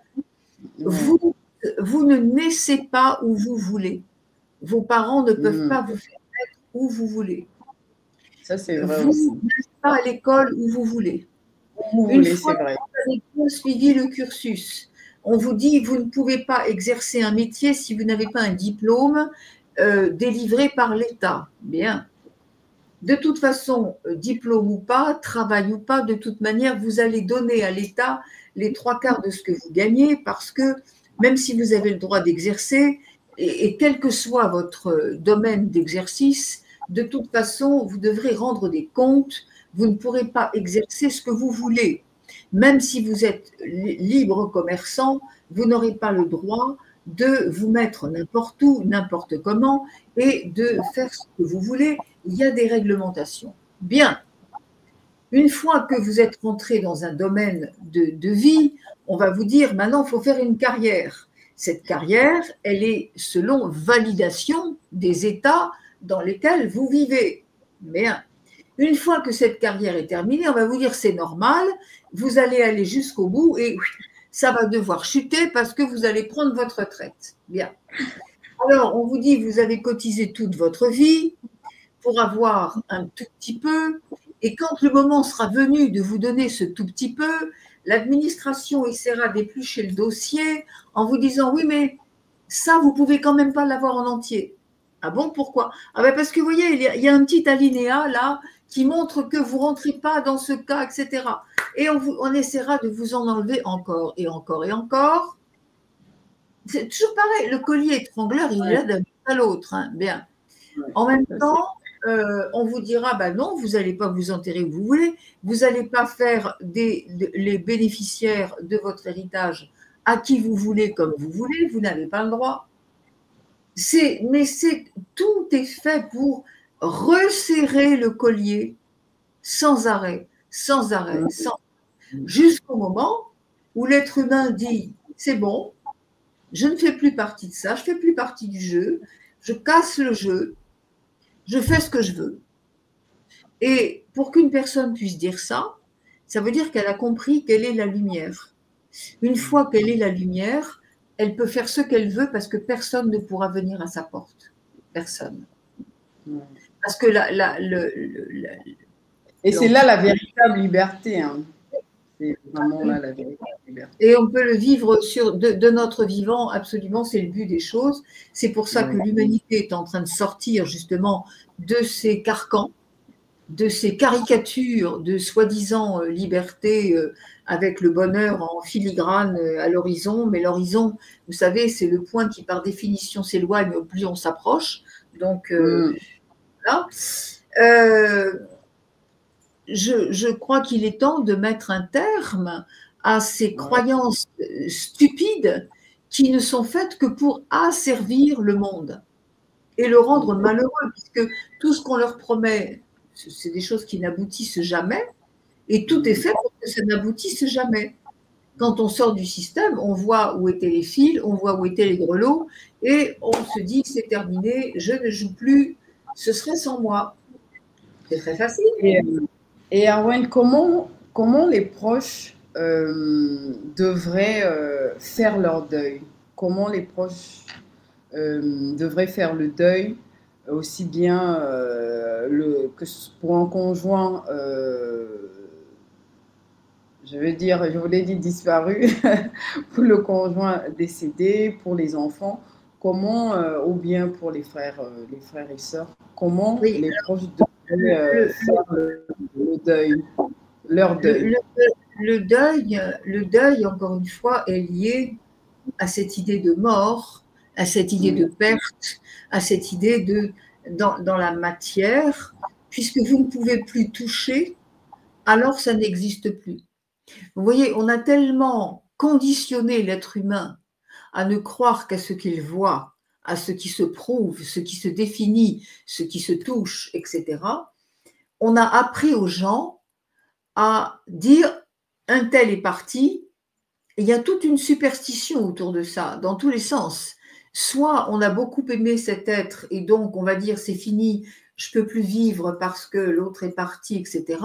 Vous ne naissez pas où vous voulez. Vos parents ne peuvent pas vous faire naître où vous voulez. Ça, c'est vrai vous aussi. n'êtes pas à l'école où vous voulez. Une fois que vous avez bien suivi le cursus, on vous dit vous ne pouvez pas exercer un métier si vous n'avez pas un diplôme délivré par l'État. Bien. De toute façon, diplôme ou pas, travail ou pas, de toute manière, vous allez donner à l'État les 3/4 de ce que vous gagnez parce que même si vous avez le droit d'exercer, et quel que soit votre domaine d'exercice, de toute façon, vous devrez rendre des comptes. Vous ne pourrez pas exercer ce que vous voulez. Même si vous êtes libre commerçant, vous n'aurez pas le droit de vous mettre n'importe où, n'importe comment et de faire ce que vous voulez. Il y a des réglementations. Bien. Une fois que vous êtes rentré dans un domaine de vie, on va vous dire maintenant, il faut faire une carrière. Cette carrière, elle est selon validation des États dans lesquels vous vivez. Bien. Une fois que cette carrière est terminée, on va vous dire c'est normal, vous allez aller jusqu'au bout et ça va devoir chuter parce que vous allez prendre votre retraite. Bien. Alors, on vous dit vous avez cotisé toute votre vie pour avoir un tout petit peu, et quand le moment sera venu de vous donner ce tout petit peu, l'administration essaiera d'éplucher le dossier en vous disant oui, mais ça, vous pouvez quand même pas l'avoir en entier. Ah bon, pourquoi? Ah ben parce que vous voyez, il y a un petit alinéa là qui montre que vous ne rentrez pas dans ce cas, etc. Et on essaiera de vous en enlever encore et encore et encore. C'est toujours pareil, le collier étrangleur, il est là d'un bout à l'autre. Hein. Bien. En même temps, on vous dira, bah non, vous n'allez pas vous enterrer où vous voulez, vous n'allez pas faire les bénéficiaires de votre héritage à qui vous voulez, comme vous voulez, vous n'avez pas le droit. Tout est fait pour resserrer le collier sans arrêt, jusqu'au moment où l'être humain dit, c'est bon, je ne fais plus partie de ça, je ne fais plus partie du jeu, je casse le jeu, je fais ce que je veux. Et pour qu'une personne puisse dire ça, ça veut dire qu'elle a compris quelle est la lumière. Une fois qu'elle est la lumière, elle peut faire ce qu'elle veut parce que personne ne pourra venir à sa porte. Personne. Parce que et c'est là la véritable liberté. Hein. C'est vraiment là la véritable liberté. Et on peut le vivre de notre vivant, absolument, c'est le but des choses. C'est pour ça que l'humanité est en train de sortir justement de ces carcans, de ces caricatures de soi-disant liberté avec le bonheur en filigrane à l'horizon. Mais l'horizon, vous savez, c'est le point qui par définition s'éloigne au plus on s'approche. Donc, là. Je crois qu'il est temps de mettre un terme à ces croyances stupides qui ne sont faites que pour asservir le monde et le rendre malheureux, puisque tout ce qu'on leur promet, c'est des choses qui n'aboutissent jamais, et tout est fait pour que ça n'aboutisse jamais. Quand on sort du système, on voit où étaient les fils, on voit où étaient les grelots, et on se dit c'est terminé, je ne joue plus, ce serait sans moi. C'est très facile. Et Arwen, comment les proches devraient faire leur deuil? Comment les proches devraient faire le deuil, aussi bien que pour un conjoint, je voulais dire disparu, pour le conjoint décédé, pour les enfants, comment, ou bien pour les frères et sœurs, comment les proches devraient faire le deuil, leur deuil. Le deuil, encore une fois, est lié à cette idée de mort, à cette idée de perte, à cette idée dans la matière, puisque vous ne pouvez plus toucher, alors ça n'existe plus. Vous voyez, on a tellement conditionné l'être humain à ne croire qu'à ce qu'il voit, à ce qui se prouve, ce qui se définit, ce qui se touche, etc. On a appris aux gens à dire un tel est parti. Il y a toute une superstition autour de ça, dans tous les sens. soit on a beaucoup aimé cet être et donc on va dire c'est fini, je ne peux plus vivre parce que l'autre est parti, etc.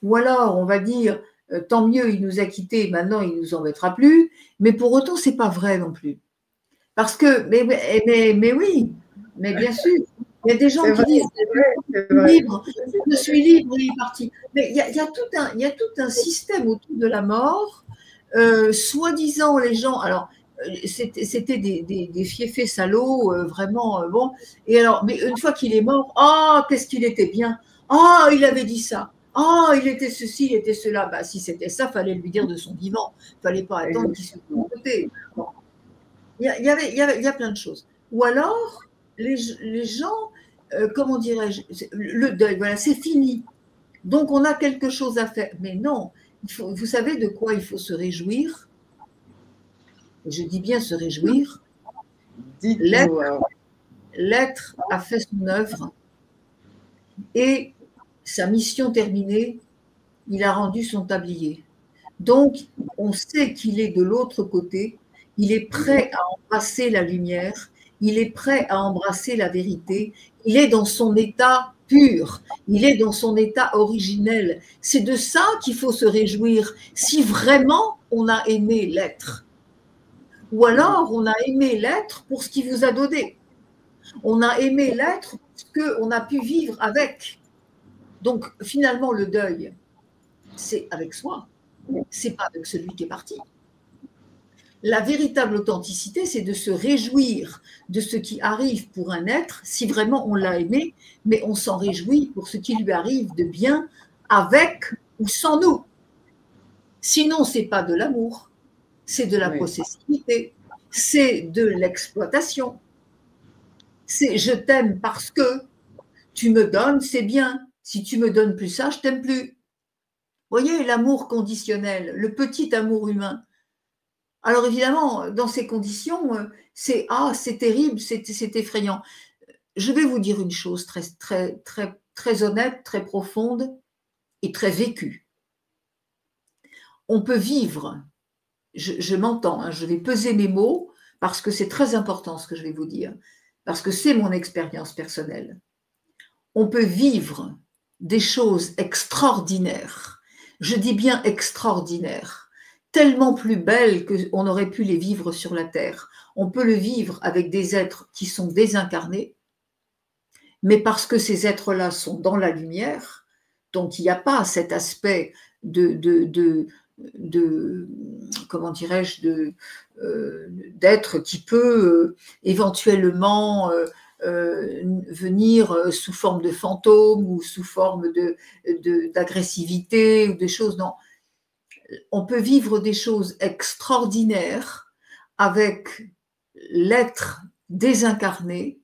Ou alors on va dire tant mieux, il nous a quittés, maintenant il ne nous embêtera plus. Mais pour autant, ce n'est pas vrai non plus. Parce que, mais oui, mais bien sûr, il y a des gens qui disent je suis libre, il est parti. Mais il y a tout un système autour de la mort. Soi-disant, les gens, alors c'était des fiefés salauds, vraiment bon. Et alors, mais une fois qu'il est mort, ah, qu'est-ce qu'il était bien. Ah, il avait dit ça. Ah, il était ceci, il était cela. Bah, si c'était ça, fallait lui dire de son vivant. Fallait pas attendre qu'il se côté. Bon. Il y a plein de choses. Ou alors, les gens, comment dirais-je, le deuil, voilà, c'est fini. Donc, on a quelque chose à faire. Mais non, vous savez de quoi il faut se réjouir? Je dis bien se réjouir. L'être a fait son œuvre et sa mission terminée, il a rendu son tablier. Donc, on sait qu'il est de l'autre côté, il est prêt à embrasser la lumière, il est prêt à embrasser la vérité, il est dans son état pur, il est dans son état originel. C'est de ça qu'il faut se réjouir, si vraiment on a aimé l'être. Ou alors, on a aimé l'être pour ce qu'il vous a donné. On a aimé l'être parce qu'on a pu vivre avec. Donc, finalement, le deuil, c'est avec soi. C'est pas avec celui qui est parti. La véritable authenticité, c'est de se réjouir de ce qui arrive pour un être, si vraiment on l'a aimé, mais on s'en réjouit pour ce qui lui arrive de bien, avec ou sans nous. Sinon, c'est pas de l'amour. C'est de la possessivité, c'est de l'exploitation. C'est je t'aime parce que tu me donnes, c'est bien. Si tu me donnes plus ça, je t'aime plus. Vous voyez, l'amour conditionnel, le petit amour humain. Alors évidemment, dans ces conditions, c'est terrible, c'est effrayant. Je vais vous dire une chose très honnête, très profonde et très vécue. On peut vivre. Je m'entends, je vais peser mes mots parce que c'est très important ce que je vais vous dire, parce que c'est mon expérience personnelle. On peut vivre des choses extraordinaires, je dis bien extraordinaires, tellement plus belles qu'on aurait pu les vivre sur la terre. On peut le vivre avec des êtres qui sont désincarnés, mais parce que ces êtres-là sont dans la lumière, donc il n'y a pas cet aspect de comment dirais-je, d'être qui peut éventuellement venir sous forme de fantôme ou sous forme d'agressivité ou des choses. Non, on peut vivre des choses extraordinaires avec l'être désincarné,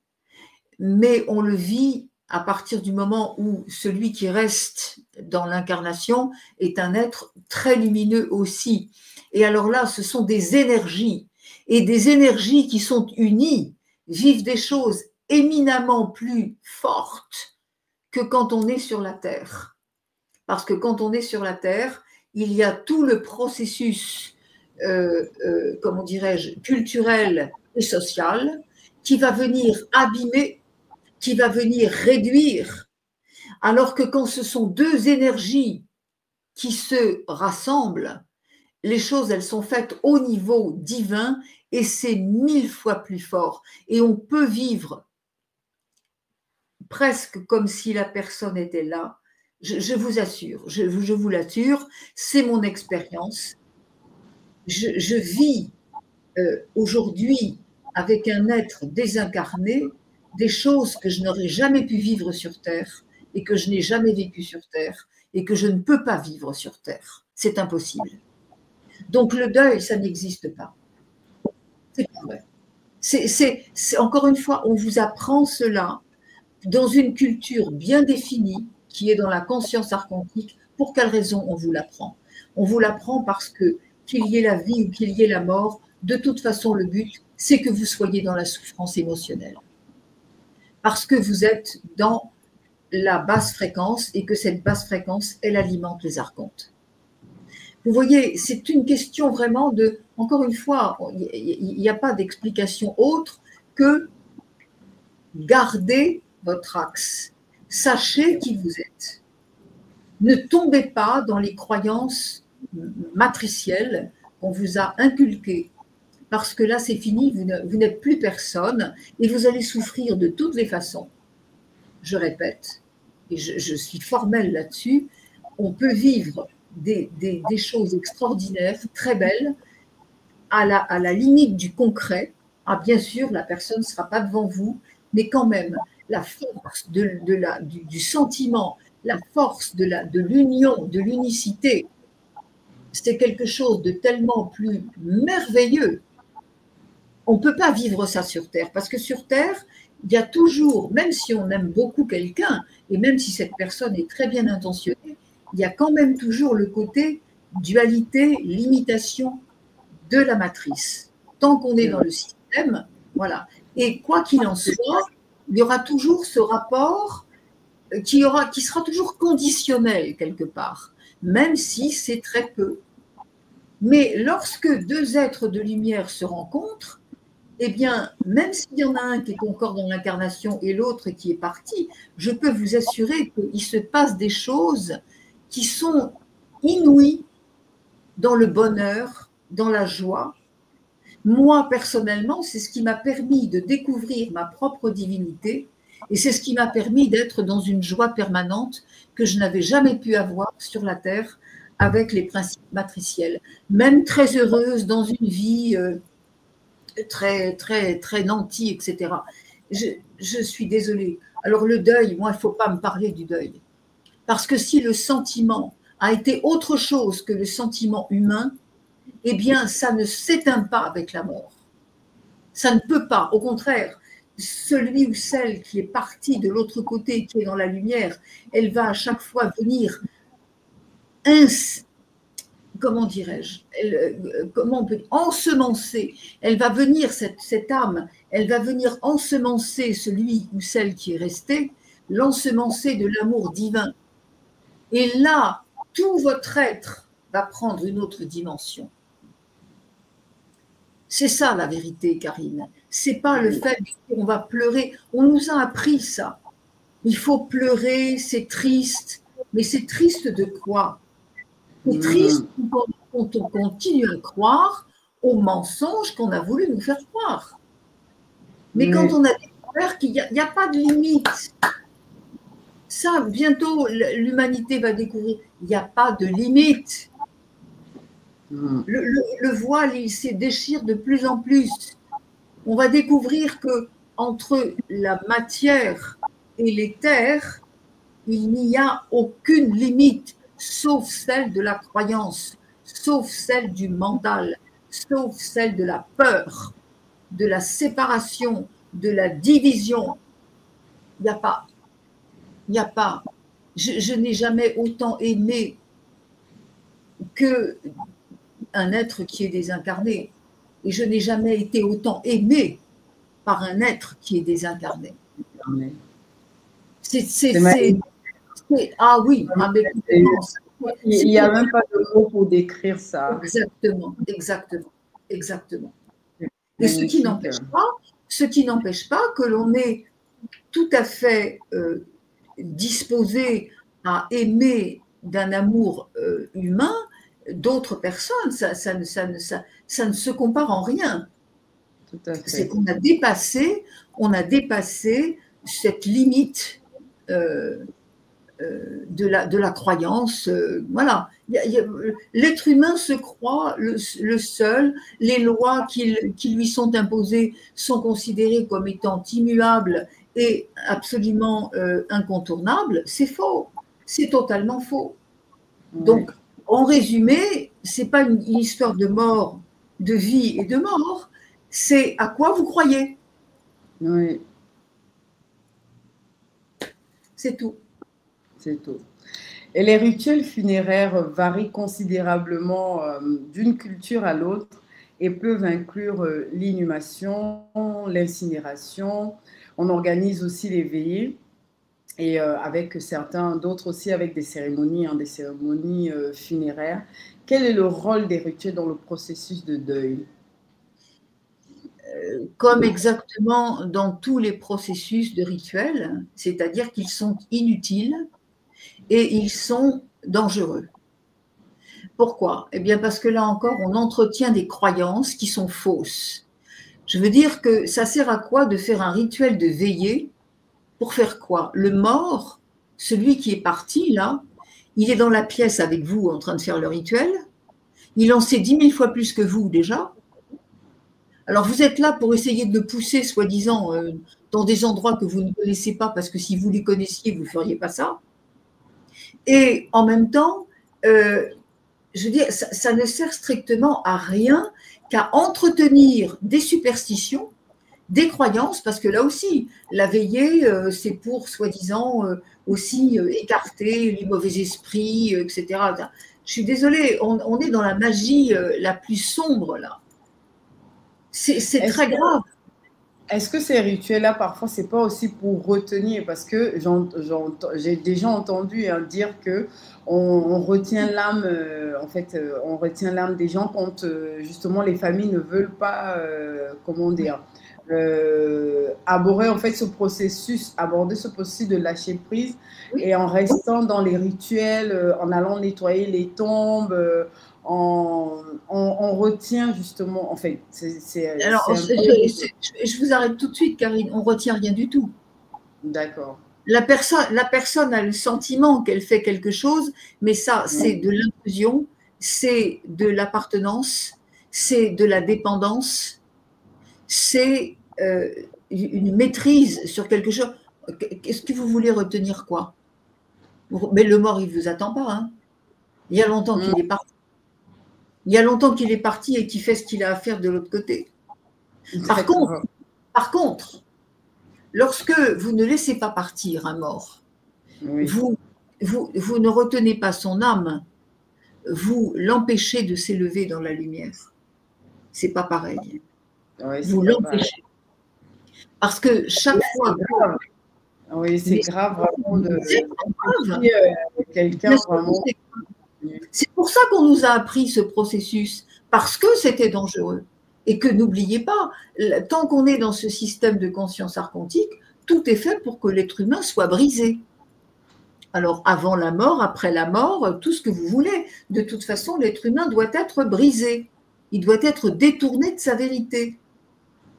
mais on le vit à partir du moment où celui qui reste dans l'incarnation est un être très lumineux aussi. Et alors là, ce sont des énergies, et des énergies qui sont unies vivent des choses éminemment plus fortes que quand on est sur la Terre. Parce que quand on est sur la Terre, il y a tout le processus, comment dirais-je, culturel et social qui va venir abîmer, qui va venir réduire, alors que quand ce sont deux énergies qui se rassemblent, les choses, elles sont faites au niveau divin et c'est 1000 fois plus fort. Et on peut vivre presque comme si la personne était là. Je vous assure, je vous l'assure, c'est mon expérience. Je vis aujourd'hui avec un être désincarné des choses que je n'aurais jamais pu vivre sur Terre et que je n'ai jamais vécu sur Terre et que je ne peux pas vivre sur Terre. C'est impossible. Donc le deuil, ça n'existe pas. C'est pas vrai. Encore une fois, on vous apprend cela dans une culture bien définie qui est dans la conscience archontique. Pour quelle raison on vous l'apprend? On vous l'apprend parce que qu'il y ait la vie ou qu'il y ait la mort, de toute façon, le but, c'est que vous soyez dans la souffrance émotionnelle. Parce que vous êtes dans la basse fréquence et que cette basse fréquence, elle alimente les archontes. Vous voyez, c'est une question vraiment de, encore une fois, il n'y a pas d'explication autre que gardez votre axe. Sachez qui vous êtes. Ne tombez pas dans les croyances matricielles qu'on vous a inculquées. Parce que là, c'est fini, vous n'êtes plus personne et vous allez souffrir de toutes les façons. Je répète, et je suis formelle là-dessus, on peut vivre des choses extraordinaires, très belles, à la limite du concret. Ah, bien sûr, la personne ne sera pas devant vous, mais quand même, la force du sentiment, la force de l'union, de l'unicité, c'est quelque chose de tellement plus merveilleux. On ne peut pas vivre ça sur Terre, parce que sur Terre, il y a toujours, même si on aime beaucoup quelqu'un, et même si cette personne est très bien intentionnée, il y a quand même toujours le côté dualité, limitation de la matrice. Tant qu'on est dans le système, voilà. Et quoi qu'il en soit, il y aura toujours ce rapport qui sera toujours conditionnel quelque part, même si c'est très peu. Mais lorsque deux êtres de lumière se rencontrent, eh bien, même s'il y en a un qui est encore dans l'incarnation et l'autre qui est parti, je peux vous assurer qu'il se passe des choses qui sont inouïes dans le bonheur, dans la joie. Moi, personnellement, c'est ce qui m'a permis de découvrir ma propre divinité et c'est ce qui m'a permis d'être dans une joie permanente que je n'avais jamais pu avoir sur la Terre avec les principes matriciels. Même très heureuse dans une vie très, très, très nantie, etc. Je suis désolée. Alors le deuil, moi, il ne faut pas me parler du deuil. Parce que si le sentiment a été autre chose que le sentiment humain, eh bien, ça ne s'éteint pas avec la mort. Ça ne peut pas. Au contraire, celui ou celle qui est parti de l'autre côté, qui est dans la lumière, elle va à chaque fois venir comment dirais-je, comment on peut ensemencer, elle va venir, cette âme, elle va venir ensemencer celui ou celle qui est resté, l'ensemencer de l'amour divin. Et là, tout votre être va prendre une autre dimension. C'est ça la vérité, Karine. C'est pas le fait qu'on va pleurer. On nous a appris ça. Il faut pleurer, c'est triste. Mais c'est triste de quoi? C'est triste quand on continue à croire aux mensonges qu'on a voulu nous faire croire. Mais quand on a découvert qu'il n'y a pas de limite, ça, bientôt, l'humanité va découvrir, il n'y a pas de limite. Le voile, il se déchire de plus en plus. On va découvrir que entre la matière et l'éther, il n'y a aucune limite, sauf celle de la croyance, sauf celle du mental, sauf celle de la peur, de la séparation, de la division. Il n'y a pas. Il n'y a pas. Je n'ai jamais autant aimé qu'un être qui est désincarné. Et je n'ai jamais été autant aimé par un être qui est désincarné. Ah oui, il n'y a même pas de mots pour décrire ça. Exactement, exactement, exactement. Et ce qui n'empêche pas que l'on est tout à fait disposé à aimer d'un amour humain d'autres personnes. Ça ne se compare en rien. C'est qu'on a dépassé cette limite de la croyance. Voilà. L'être humain se croit le seul. Les lois qui lui sont imposées sont considérées comme étant immuables et absolument incontournables. C'est faux. C'est totalement faux. Donc, en résumé, ce n'est pas une histoire de mort, de vie et de mort. C'est à quoi vous croyez. Oui. C'est tout. C'est tout. Et les rituels funéraires varient considérablement d'une culture à l'autre et peuvent inclure l'inhumation, l'incinération. On organise aussi les veillées et avec certains, d'autres aussi avec des cérémonies funéraires. Quel est le rôle des rituels dans le processus de deuil? comme exactement dans tous les processus de rituel, c'est-à-dire qu'ils sont inutiles et ils sont dangereux. Pourquoi? Eh bien parce que là encore, on entretient des croyances qui sont fausses. Je veux dire que ça sert à quoi de faire un rituel de veillée? Pour faire quoi? Le mort, celui qui est parti là, il est dans la pièce avec vous en train de faire le rituel, il en sait 10 000 fois plus que vous déjà. Alors vous êtes là pour essayer de le pousser, soi-disant, dans des endroits que vous ne connaissez pas, parce que si vous les connaissiez, vous ne feriez pas ça. Et en même temps, je veux dire, ça ne sert strictement à rien qu'à entretenir des superstitions, des croyances, parce que là aussi, la veillée, c'est pour, soi-disant, aussi écarter les mauvais esprits, etc. Je suis désolée, on est dans la magie la plus sombre, là. C'est très grave. Est-ce que ces rituels-là, parfois, c'est pas aussi pour retenir? Parce que j'ai déjà entendu dire que on retient l'âme, en fait, on retient l'âme des gens quand justement les familles ne veulent pas, comment dire, aborder en fait aborder ce processus de lâcher prise, et en restant dans les rituels, en allant nettoyer les tombes. On retient justement, en fait, Alors, je vous arrête tout de suite, Karine, on ne retient rien du tout. D'accord. La personne a le sentiment qu'elle fait quelque chose, mais ça, c'est de l'intrusion, c'est de l'appartenance, c'est de la dépendance, c'est une maîtrise sur quelque chose. Qu'est-ce que vous voulez retenir, quoi? Mais le mort, il ne vous attend pas, hein. Il y a longtemps qu'il est parti. Il y a longtemps qu'il est parti et qu'il fait ce qu'il a à faire de l'autre côté. Par contre, lorsque vous ne laissez pas partir un mort, oui, vous ne retenez pas son âme, vous l'empêchez de s'élever dans la lumière. C'est pas pareil. Oui, vous l'empêchez. Parce que chaque fois… Oui, c'est grave vraiment de quelqu'un vraiment… C'est pour ça qu'on nous a appris ce processus, parce que c'était dangereux. Et que n'oubliez pas, tant qu'on est dans ce système de conscience archontique, tout est fait pour que l'être humain soit brisé. Alors, avant la mort, après la mort, tout ce que vous voulez. De toute façon, l'être humain doit être brisé. Il doit être détourné de sa vérité.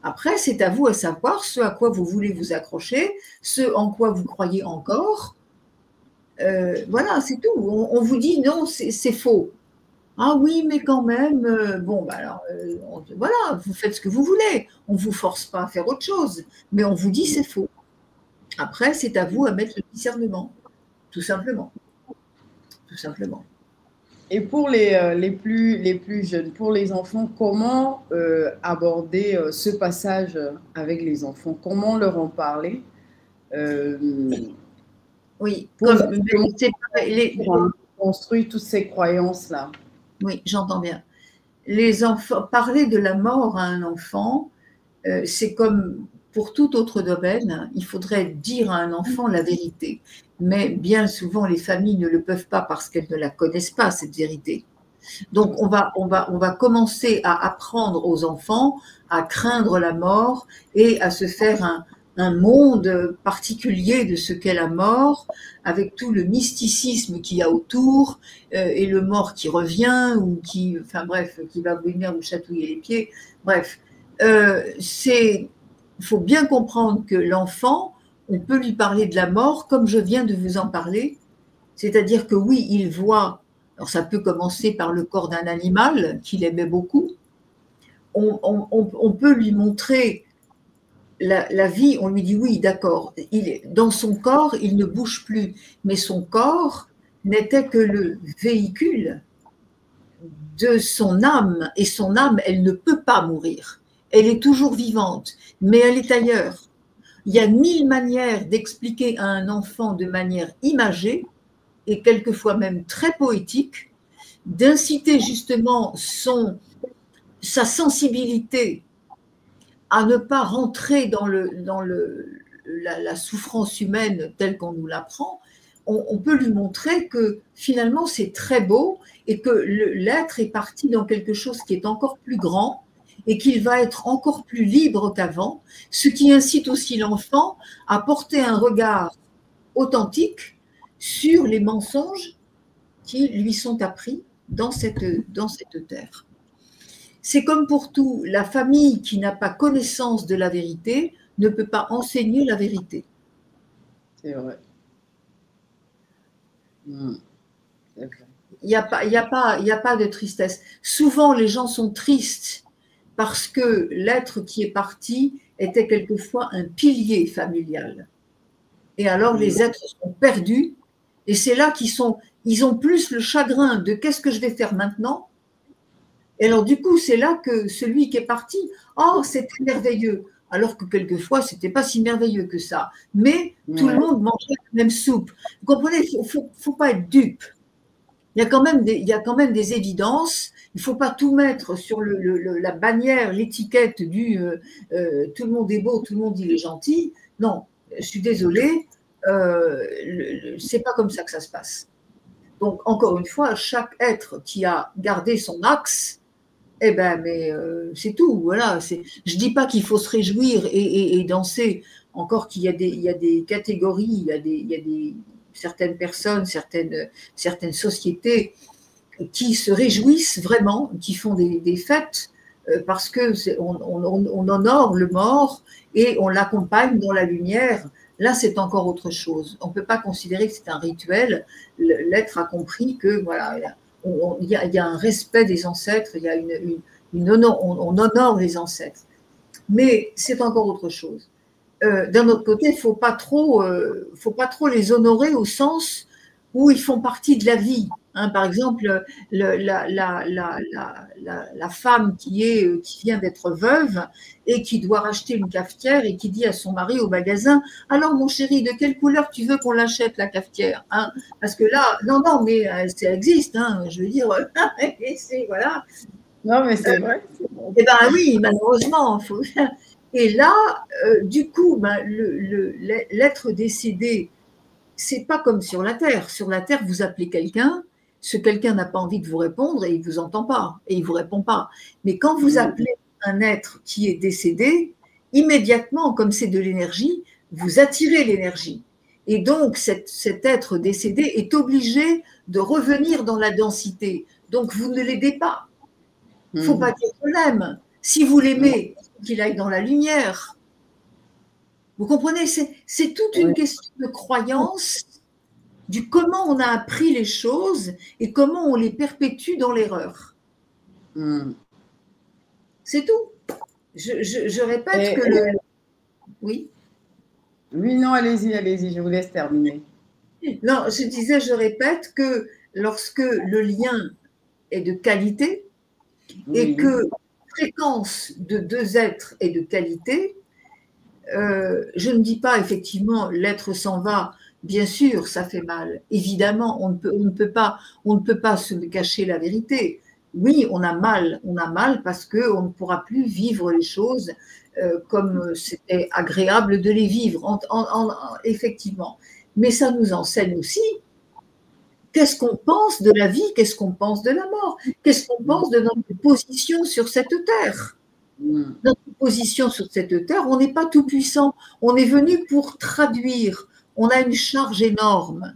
Après, c'est à vous à savoir ce à quoi vous voulez vous accrocher, ce en quoi vous croyez encore. Voilà, c'est tout. On vous dit non, c'est faux. Ah oui, mais quand même, bon, bah alors, voilà, vous faites ce que vous voulez. On ne vous force pas à faire autre chose, mais on vous dit c'est faux. Après, c'est à vous à mettre le discernement, tout simplement. Tout simplement. Et pour les plus jeunes, pour les enfants, comment aborder ce passage avec les enfants? Comment leur en parler? Oui, comme construire toutes ces croyances-là. Oui, j'entends bien. Les enfants, parler de la mort à un enfant, c'est comme pour tout autre domaine, il faudrait dire à un enfant la vérité. Mais bien souvent, les familles ne le peuvent pas parce qu'elles ne la connaissent pas, cette vérité. Donc, on va commencer à apprendre aux enfants à craindre la mort et à se faire un monde particulier de ce qu'est la mort, avec tout le mysticisme qu'il y a autour, et le mort qui revient, ou qui, enfin bref, qui va venir vous chatouiller les pieds. Bref, il faut bien comprendre que l'enfant, on peut lui parler de la mort comme je viens de vous en parler, c'est-à-dire que oui, il voit, alors ça peut commencer par le corps d'un animal qu'il aimait beaucoup, on peut lui montrer la vie, on lui dit oui, d'accord, dans son corps, il ne bouge plus, mais son corps n'était que le véhicule de son âme, et son âme, elle ne peut pas mourir. Elle est toujours vivante, mais elle est ailleurs. Il y a 1000 manières d'expliquer à un enfant de manière imagée, et quelquefois même très poétique, d'inciter justement sa sensibilité à ne pas rentrer dans la souffrance humaine telle qu'on nous l'apprend. On peut lui montrer que finalement c'est très beau et que l'être est parti dans quelque chose qui est encore plus grand et qu'il va être encore plus libre qu'avant, ce qui incite aussi l'enfant à porter un regard authentique sur les mensonges qui lui sont appris dans cette terre. C'est comme pour tout, la famille qui n'a pas connaissance de la vérité ne peut pas enseigner la vérité. C'est vrai. C'est vrai. Il n'y a pas de tristesse. Souvent, les gens sont tristes parce que l'être qui est parti était quelquefois un pilier familial. Et alors, les êtres sont perdus. Et c'est là ils ont plus le chagrin de qu'est-ce que je vais faire maintenant. Et alors, du coup, c'est là que celui qui est parti, oh, c'était merveilleux. Alors que quelquefois, ce n'était pas si merveilleux que ça. Mais tout le monde mangeait la même soupe. Vous comprenez, il ne faut pas être dupe. Il y a quand même des évidences. Il ne faut pas tout mettre sur la bannière, l'étiquette du tout le monde est beau, tout le monde il est gentil. Non, je suis désolée, c'est pas comme ça que ça se passe. Donc, encore une fois, chaque être qui a gardé son axe, eh ben, mais c'est tout. Voilà. Je dis pas qu'il faut se réjouir et danser. Encore qu'il y a des catégories, il y a des certaines personnes, certaines sociétés qui se réjouissent vraiment, qui font des fêtes parce que on honore le mort et on l'accompagne dans la lumière. Là, c'est encore autre chose. On ne peut pas considérer que c'est un rituel. L'être a compris que voilà, il y a un respect des ancêtres, il y a on honore les ancêtres. Mais c'est encore autre chose. D'un autre côté, il ne faut pas trop les honorer au sens où ils font partie de la vie. Par exemple, la femme qui vient d'être veuve et qui doit racheter une cafetière et qui dit à son mari au magasin « Alors mon chéri, de quelle couleur tu veux qu'on l'achète la cafetière ?» Parce que là, non, mais ça existe, je veux dire, voilà. Non, mais c'est vrai. Eh bien oui, malheureusement, il faut... Et là, du coup, l'être décédé, c'est pas comme sur la Terre. Sur la Terre, vous appelez quelqu'un, ce quelqu'un n'a pas envie de vous répondre et il vous entend pas et il vous répond pas. Mais quand vous appelez un être qui est décédé, immédiatement, comme c'est de l'énergie, vous attirez l'énergie. Et donc, cet être décédé est obligé de revenir dans la densité. Donc, vous ne l'aidez pas. Il ne faut pas dire qu'on l'aime. Si vous l'aimez, qu'il aille dans la lumière. Vous comprenez, c'est toute une question de croyance, du comment on a appris les choses et comment on les perpétue dans l'erreur. C'est tout. Je répète que Oui. Oui, non, allez-y, je vous laisse terminer. Non, je répète que lorsque le lien est de qualité et que fréquence de deux êtres est de qualité, je ne dis pas effectivement l'être s'en va, bien sûr ça fait mal, évidemment on ne peut pas se cacher la vérité. Oui, on a mal parce qu'on ne pourra plus vivre les choses comme c'était agréable de les vivre, effectivement. Mais ça nous enseigne aussi qu'est-ce qu'on pense de la vie, qu'est-ce qu'on pense de la mort, qu'est-ce qu'on pense de notre position sur cette terre. Notre position sur cette terre, on n'est pas tout puissant, on est venu pour traduire, on a une charge énorme.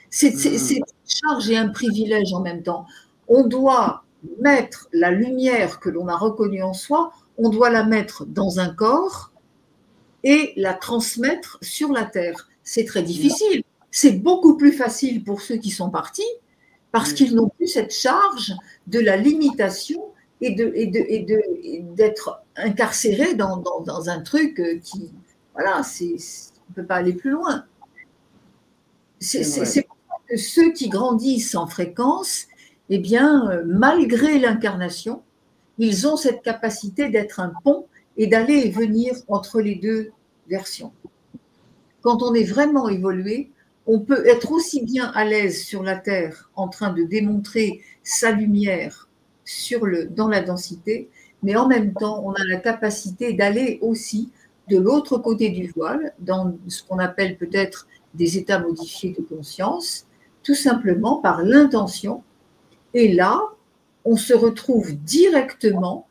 C'est une charge et un privilège en même temps. On doit mettre la lumière que l'on a reconnue en soi, on doit la mettre dans un corps et la transmettre sur la terre. C'est très difficile. C'est beaucoup plus facile pour ceux qui sont partis parce qu'ils n'ont plus cette charge de la limitation et d'être incarcérés dans un truc qui, voilà, on ne peut pas aller plus loin. C'est pour ça que ceux qui grandissent en fréquence, eh bien, malgré l'incarnation, ils ont cette capacité d'être un pont et d'aller et venir entre les deux versions. Quand on est vraiment évolué, on peut être aussi bien à l'aise sur la Terre en train de démontrer sa lumière dans la densité, mais en même temps, on a la capacité d'aller aussi de l'autre côté du voile, dans ce qu'on appelle peut-être des états modifiés de conscience, tout simplement par l'intention. Et là, on se retrouve directement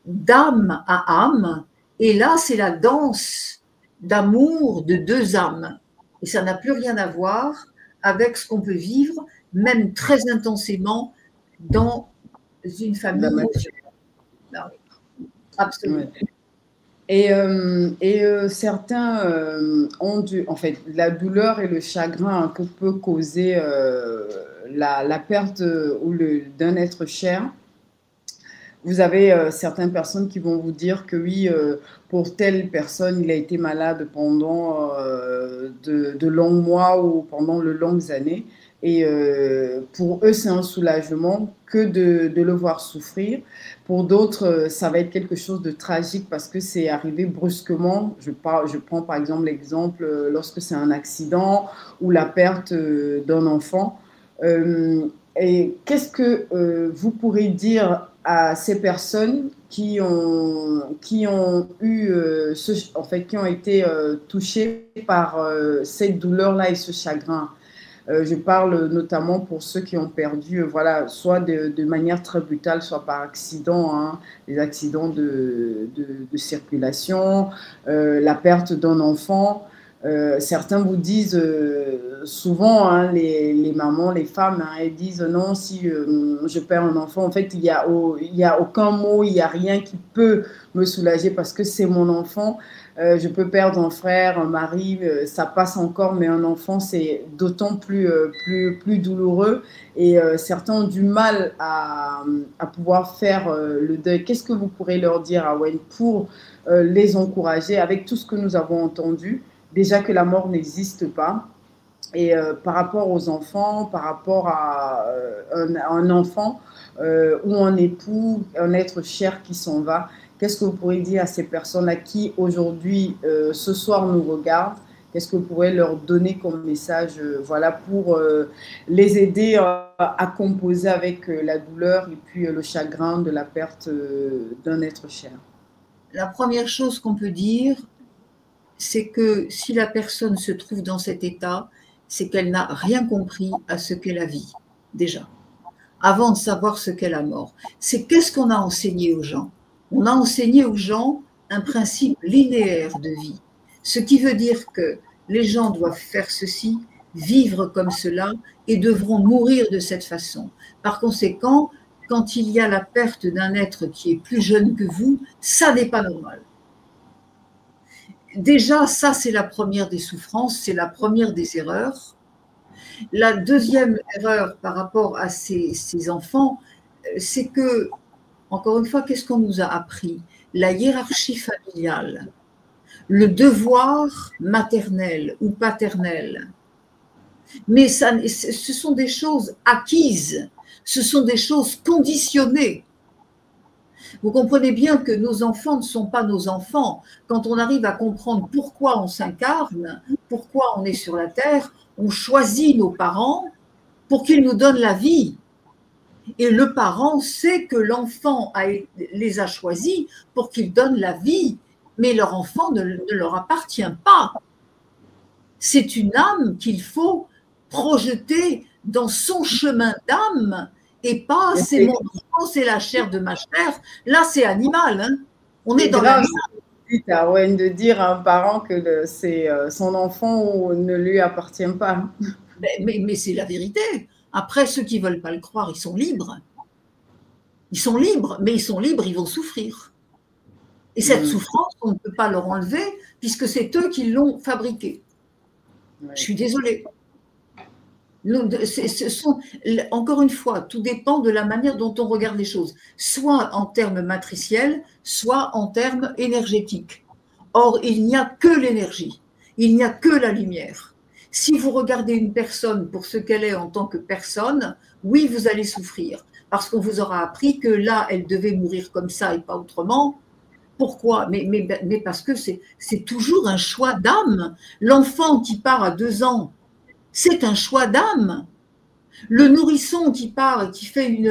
d'âme à âme, et là, c'est la danse d'amour de deux âmes. Et ça n'a plus rien à voir avec ce qu'on peut vivre, même très intensément, dans une famille. Absolument. Ouais. Certains ont en fait, la douleur et le chagrin que peut causer la perte d'un être cher. Vous avez certaines personnes qui vont vous dire que oui, pour telle personne, il a été malade pendant de longs mois ou pendant de longues années. Et pour eux, c'est un soulagement que de le voir souffrir. Pour d'autres, ça va être quelque chose de tragique parce que c'est arrivé brusquement. Je prends par exemple l'exemple lorsque c'est un accident ou la perte d'un enfant. Et qu'est-ce que vous pourrez dire à ces personnes qui ont eu, en fait, qui ont été touchées par cette douleur-là et ce chagrin? Je parle notamment pour ceux qui ont perdu, voilà, soit de manière très brutale, soit par accident, hein, les accidents de circulation, la perte d'un enfant. Certains vous disent souvent, hein, les mamans, les femmes, hein, elles disent non, si je perds un enfant, en fait, il y a aucun mot, il n'y a rien qui peut me soulager parce que c'est mon enfant. Je peux perdre un frère, un mari, ça passe encore, mais un enfant, c'est d'autant plus douloureux. Et certains ont du mal à pouvoir faire le deuil. Qu'est-ce que vous pourrez leur dire, Awen, pour les encourager avec tout ce que nous avons entendu? Déjà que la mort n'existe pas. Et par rapport aux enfants, par rapport à un enfant ou un époux, un être cher qui s'en va, qu'est-ce que vous pourrez dire à ces personnes-là qui aujourd'hui, ce soir, nous regardent? Qu'est-ce que vous pourrez leur donner comme message voilà, pour les aider à composer avec la douleur et puis le chagrin de la perte d'un être cher? La première chose qu'on peut dire, c'est que si la personne se trouve dans cet état, c'est qu'elle n'a rien compris à ce qu'est la vie, déjà, avant de savoir ce qu'est la mort. C'est qu'est-ce qu'on a enseigné aux gens? On a enseigné aux gens un principe linéaire de vie, ce qui veut dire que les gens doivent faire ceci, vivre comme cela et devront mourir de cette façon. Par conséquent, quand il y a la perte d'un être qui est plus jeune que vous, ça n'est pas normal. Déjà, ça, c'est la première des souffrances, c'est la première des erreurs. La deuxième erreur par rapport à ces enfants, c'est que, encore une fois, qu'est-ce qu'on nous a appris? La hiérarchie familiale, le devoir maternel ou paternel. Mais ce sont des choses acquises, ce sont des choses conditionnées. Vous comprenez bien que nos enfants ne sont pas nos enfants. Quand on arrive à comprendre pourquoi on s'incarne, pourquoi on est sur la terre, on choisit nos parents pour qu'ils nous donnent la vie. Et le parent sait que l'enfant les a choisis pour qu'ils donnent la vie, mais leur enfant ne leur appartient pas. C'est une âme qu'il faut projeter dans son chemin d'âme et pas c'est mon enfant, c'est la chair de ma chair. Là, c'est animal. Hein. On est dans la Owen, de dire à un parent que c'est son enfant ou ne lui appartient pas. Mais c'est la vérité. Après, ceux qui ne veulent pas le croire, ils sont libres. Ils sont libres, mais ils sont libres, ils vont souffrir. Et cette souffrance, on ne peut pas leur enlever puisque c'est eux qui l'ont fabriquée. Ouais. Je suis désolée. Encore une fois, tout dépend de la manière dont on regarde les choses, soit en termes matriciels, soit en termes énergétiques. Or, il n'y a que l'énergie, il n'y a que la lumière. Si vous regardez une personne pour ce qu'elle est en tant que personne, oui, vous allez souffrir, parce qu'on vous aura appris que là, elle devait mourir comme ça et pas autrement. Pourquoi? Mais parce que c'est toujours un choix d'âme. L'enfant qui part à 2 ans, c'est un choix d'âme. Le nourrisson qui part et qui fait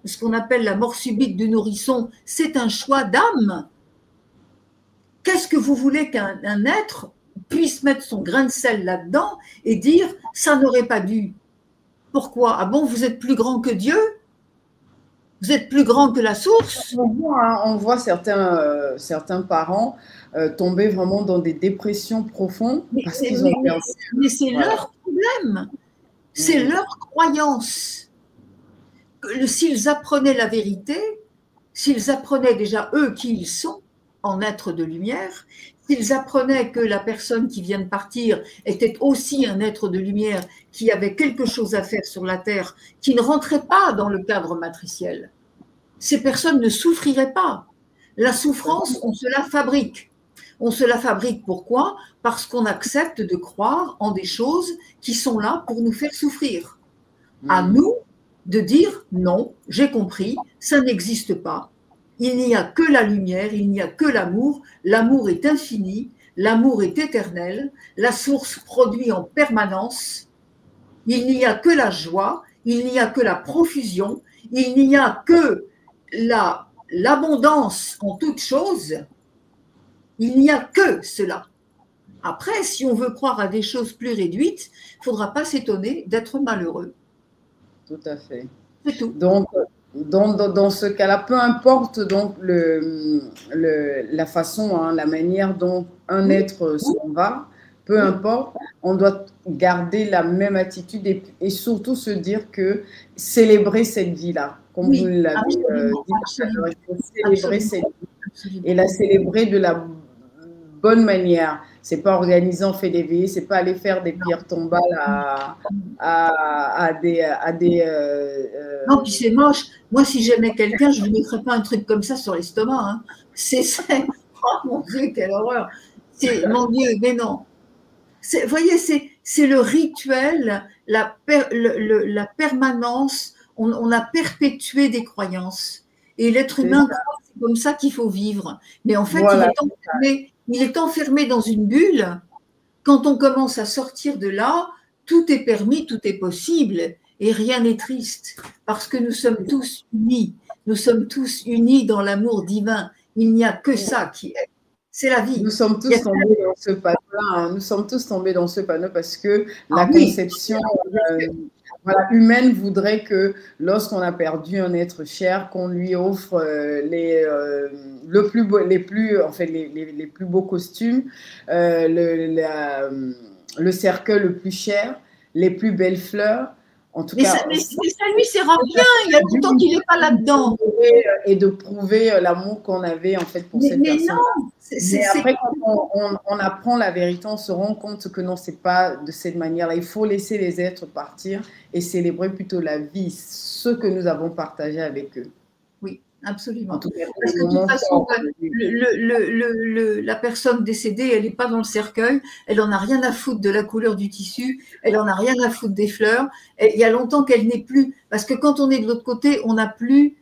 ce qu'on appelle la mort subite du nourrisson, c'est un choix d'âme. Qu'est-ce que vous voulez qu'un être puisse mettre son grain de sel là-dedans et dire « ça n'aurait pas dû ». Pourquoi? Ah bon, vous êtes plus grand que Dieu? Vous êtes plus grand que la source. On voit certains parents tomber vraiment dans des dépressions profondes parce qu'ils ont perdu. Mais c'est Voilà. leur problème, c'est leur croyance. S'ils apprenaient la vérité, s'ils apprenaient déjà eux qui ils sont en être de lumière, s'ils apprenaient que la personne qui vient de partir était aussi un être de lumière qui avait quelque chose à faire sur la terre, qui ne rentrait pas dans le cadre matriciel, ces personnes ne souffriraient pas. La souffrance, on se la fabrique. On se la fabrique pourquoi? Parce qu'on accepte de croire en des choses qui sont là pour nous faire souffrir. À nous de dire non, j'ai compris, ça n'existe pas. Il n'y a que la lumière, il n'y a que l'amour. L'amour est infini, l'amour est éternel, la source produit en permanence. Il n'y a que la joie, il n'y a que la profusion, il n'y a que l'abondance en toutes choses. Il n'y a que cela. Après, si on veut croire à des choses plus réduites, il ne faudra pas s'étonner d'être malheureux. Tout à fait. C'est tout. Donc, dans ce cas-là, peu importe donc la façon, hein, la manière dont un être s'en va, peu importe, on doit garder la même attitude et surtout se dire que célébrer cette vie-là, comme vous l'avez dit, célébrer cette vie et la célébrer de la bonne manière. C'est pas organiser, on fait des veillées, c'est pas aller faire des pierres tombales à des non, puis c'est moche. Moi, si j'aimais quelqu'un, je ne lui mettrais pas un truc comme ça sur l'estomac. Hein. Oh mon Dieu, quelle horreur. Mon Dieu, mais non. Vous voyez, c'est le rituel, la permanence. On a perpétué des croyances. Et l'être humain, c'est comme ça qu'il faut vivre. Mais en fait, voilà. Il est enfermé dans une bulle. Quand on commence à sortir de là, tout est permis, tout est possible. Et rien n'est triste. Parce que nous sommes tous unis. Nous sommes tous unis dans l'amour divin. Il n'y a que ça qui est. C'est la vie. Nous sommes tous tombés dans ce panneau-là. Hein. Nous sommes tous tombés dans ce panneau parce que la conception humaine voudrait que lorsqu'on a perdu un être cher, qu'on lui offre les plus beaux costumes, le cercueil le plus cher, les plus belles fleurs. En tout cas, ça lui sert à rien, il y a longtemps qu'il n'est pas là-dedans. Et de prouver l'amour qu'on avait en fait pour cette personne. Non, mais après, quand on apprend la vérité, on se rend compte que non, c'est pas de cette manière-là. Il faut laisser les êtres partir et célébrer plutôt la vie, ce que nous avons partagé avec eux. Oui, absolument. Parce que de toute façon, la personne décédée, elle n'est pas dans le cercueil, elle n'en a rien à foutre de la couleur du tissu, elle n'en a rien à foutre des fleurs. Il y a longtemps qu'elle n'est plus, parce que quand on est de l'autre côté, on n'a plus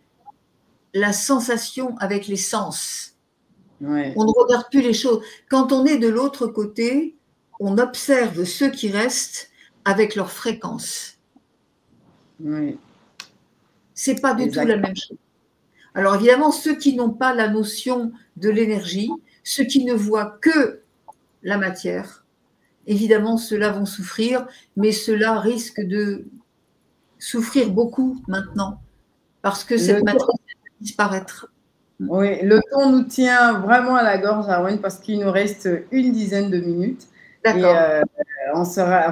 la sensation avec les sens. Ouais. On ne regarde plus les choses. Quand on est de l'autre côté, on observe ceux qui restent avec leur fréquence. Oui. C'est pas du tout la même chose. Alors évidemment, ceux qui n'ont pas la notion de l'énergie, ceux qui ne voient que la matière, évidemment, ceux-là vont souffrir, mais ceux-là risquent de souffrir beaucoup maintenant, parce que cette matière va disparaître. Oui, le temps nous tient vraiment à la gorge, Arwen, parce qu'il nous reste une dizaine de minutes. D'accord.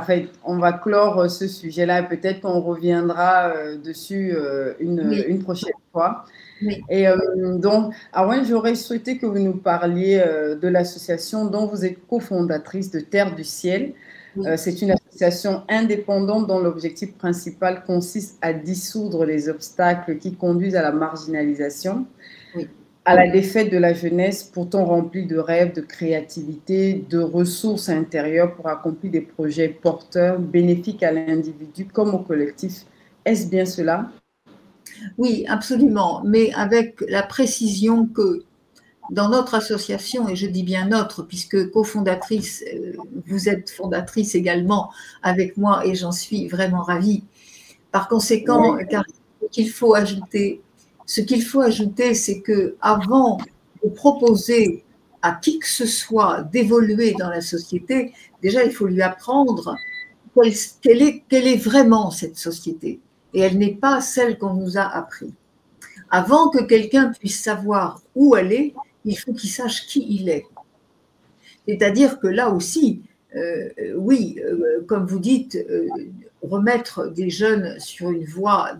Et on va clore ce sujet-là et peut-être qu'on reviendra dessus une prochaine fois. Oui. Et donc, Arwen, j'aurais souhaité que vous nous parliez de l'association dont vous êtes cofondatrice de Terre du Ciel. Oui. C'est une association indépendante dont l'objectif principal consiste à dissoudre les obstacles qui conduisent à la marginalisation. Oui. À la défaite de la jeunesse, pourtant remplie de rêves, de créativité, de ressources intérieures pour accomplir des projets porteurs, bénéfiques à l'individu comme au collectif. Est-ce bien cela? Oui, absolument, mais avec la précision que dans notre association, et je dis bien notre, puisque cofondatrice, vous êtes fondatrice également avec moi et j'en suis vraiment ravie. Par conséquent, oui. Car ce qu'il faut ajouter, c'est que avant de proposer à qui que ce soit d'évoluer dans la société, déjà il faut lui apprendre quelle est vraiment cette société. Et elle n'est pas celle qu'on nous a appris. Avant que quelqu'un puisse savoir où aller, il faut qu'il sache qui il est. C'est-à-dire que là aussi, oui, comme vous dites, remettre des jeunes sur une voie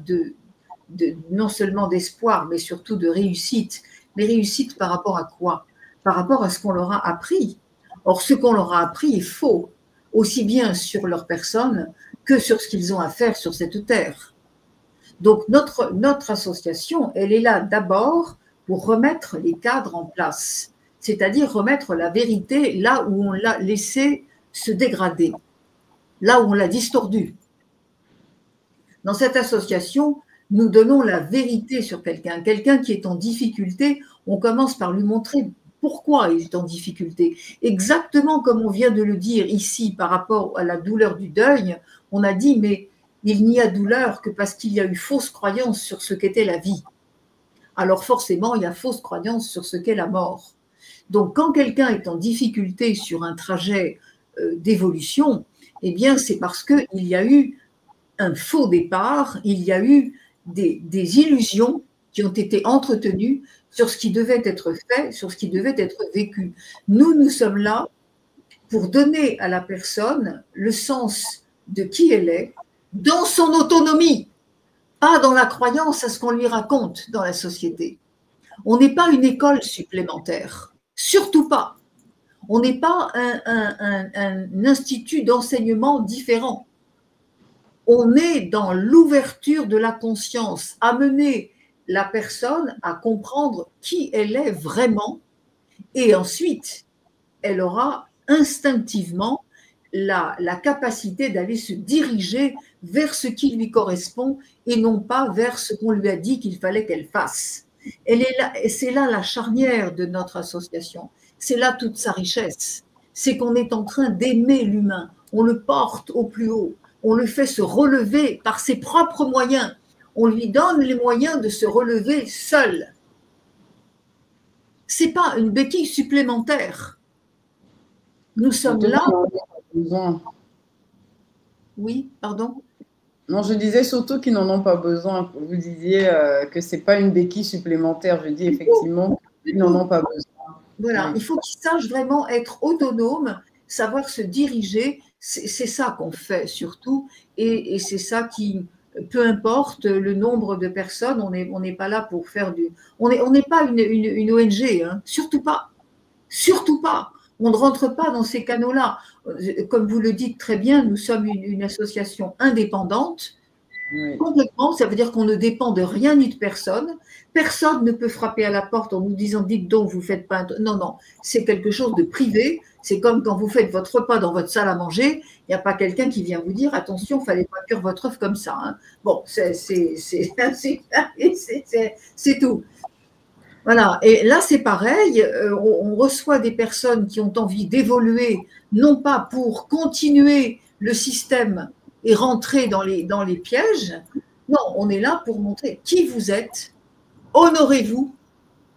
non seulement d'espoir, mais surtout de réussite. Mais réussite par rapport à quoi? Par rapport à ce qu'on leur a appris. Or, ce qu'on leur a appris est faux, aussi bien sur leur personne que sur ce qu'ils ont à faire sur cette terre. Donc, notre association, elle est là d'abord pour remettre les cadres en place, c'est-à-dire remettre la vérité là où on l'a laissé se dégrader, là où on l'a distordu. Dans cette association, nous donnons la vérité sur quelqu'un. Quelqu'un qui est en difficulté, on commence par lui montrer pourquoi il est en difficulté. Exactement comme on vient de le dire ici par rapport à la douleur du deuil, on a dit, mais il n'y a douleur que parce qu'il y a eu fausse croyance sur ce qu'était la vie. Alors forcément, il y a fausse croyance sur ce qu'est la mort. Donc quand quelqu'un est en difficulté sur un trajet d'évolution, eh bien c'est parce qu'il y a eu un faux départ, il y a eu des illusions qui ont été entretenues sur ce qui devait être fait, sur ce qui devait être vécu. Nous sommes là pour donner à la personne le sens de qui elle est, dans son autonomie, pas dans la croyance à ce qu'on lui raconte dans la société. On n'est pas une école supplémentaire, surtout pas. On n'est pas un institut d'enseignement différent. On est dans l'ouverture de la conscience, amener la personne à comprendre qui elle est vraiment, et ensuite, elle aura instinctivement la capacité d'aller se diriger vers ce qui lui correspond et non pas vers ce qu'on lui a dit qu'il fallait qu'elle fasse. Elle est là, c'est là la charnière de notre association, c'est là toute sa richesse, c'est qu'on est en train d'aimer l'humain, on le porte au plus haut, on le fait se relever par ses propres moyens, on lui donne les moyens de se relever seul. C'est pas une béquille supplémentaire. Nous sommes là. Oui, pardon. Non, je disais surtout qu'ils n'en ont pas besoin. Vous disiez que ce n'est pas une béquille supplémentaire. Je dis effectivement qu'ils n'en ont pas besoin. Voilà, oui. Il faut qu'ils sachent vraiment être autonomes, savoir se diriger. C'est ça qu'on fait surtout. Et c'est ça qui, peu importe le nombre de personnes, on n'est pas là pour faire du… On n'est pas une ONG, hein, surtout pas. Surtout pas. On ne rentre pas dans ces canaux-là. Comme vous le dites très bien, nous sommes une association indépendante. Oui. Complètement, ça veut dire qu'on ne dépend de rien ni de personne. Personne ne peut frapper à la porte en nous disant « dites donc, vous faites pas… » Non, non, c'est quelque chose de privé. C'est comme quand vous faites votre repas dans votre salle à manger, il n'y a pas quelqu'un qui vient vous dire « attention, il ne fallait pas cuire votre œuf comme ça. Hein. » Bon, c'est tout. Voilà, et là c'est pareil, on reçoit des personnes qui ont envie d'évoluer, non pas pour continuer le système et rentrer dans les pièges, non, on est là pour montrer qui vous êtes, honorez-vous,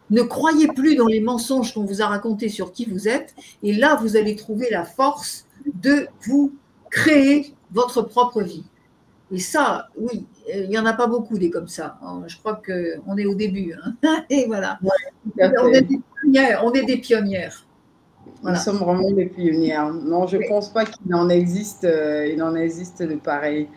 ne croyez plus dans les mensonges qu'on vous a racontés sur qui vous êtes, et là vous allez trouver la force de vous créer votre propre vie. Et ça, oui, il n'y en a pas beaucoup des comme ça. Je crois qu'on est au début. Hein. Et voilà. Ouais, on est des pionnières. Voilà. Nous sommes vraiment des pionnières. Non, je ne pense pas qu'il en existe de pareil.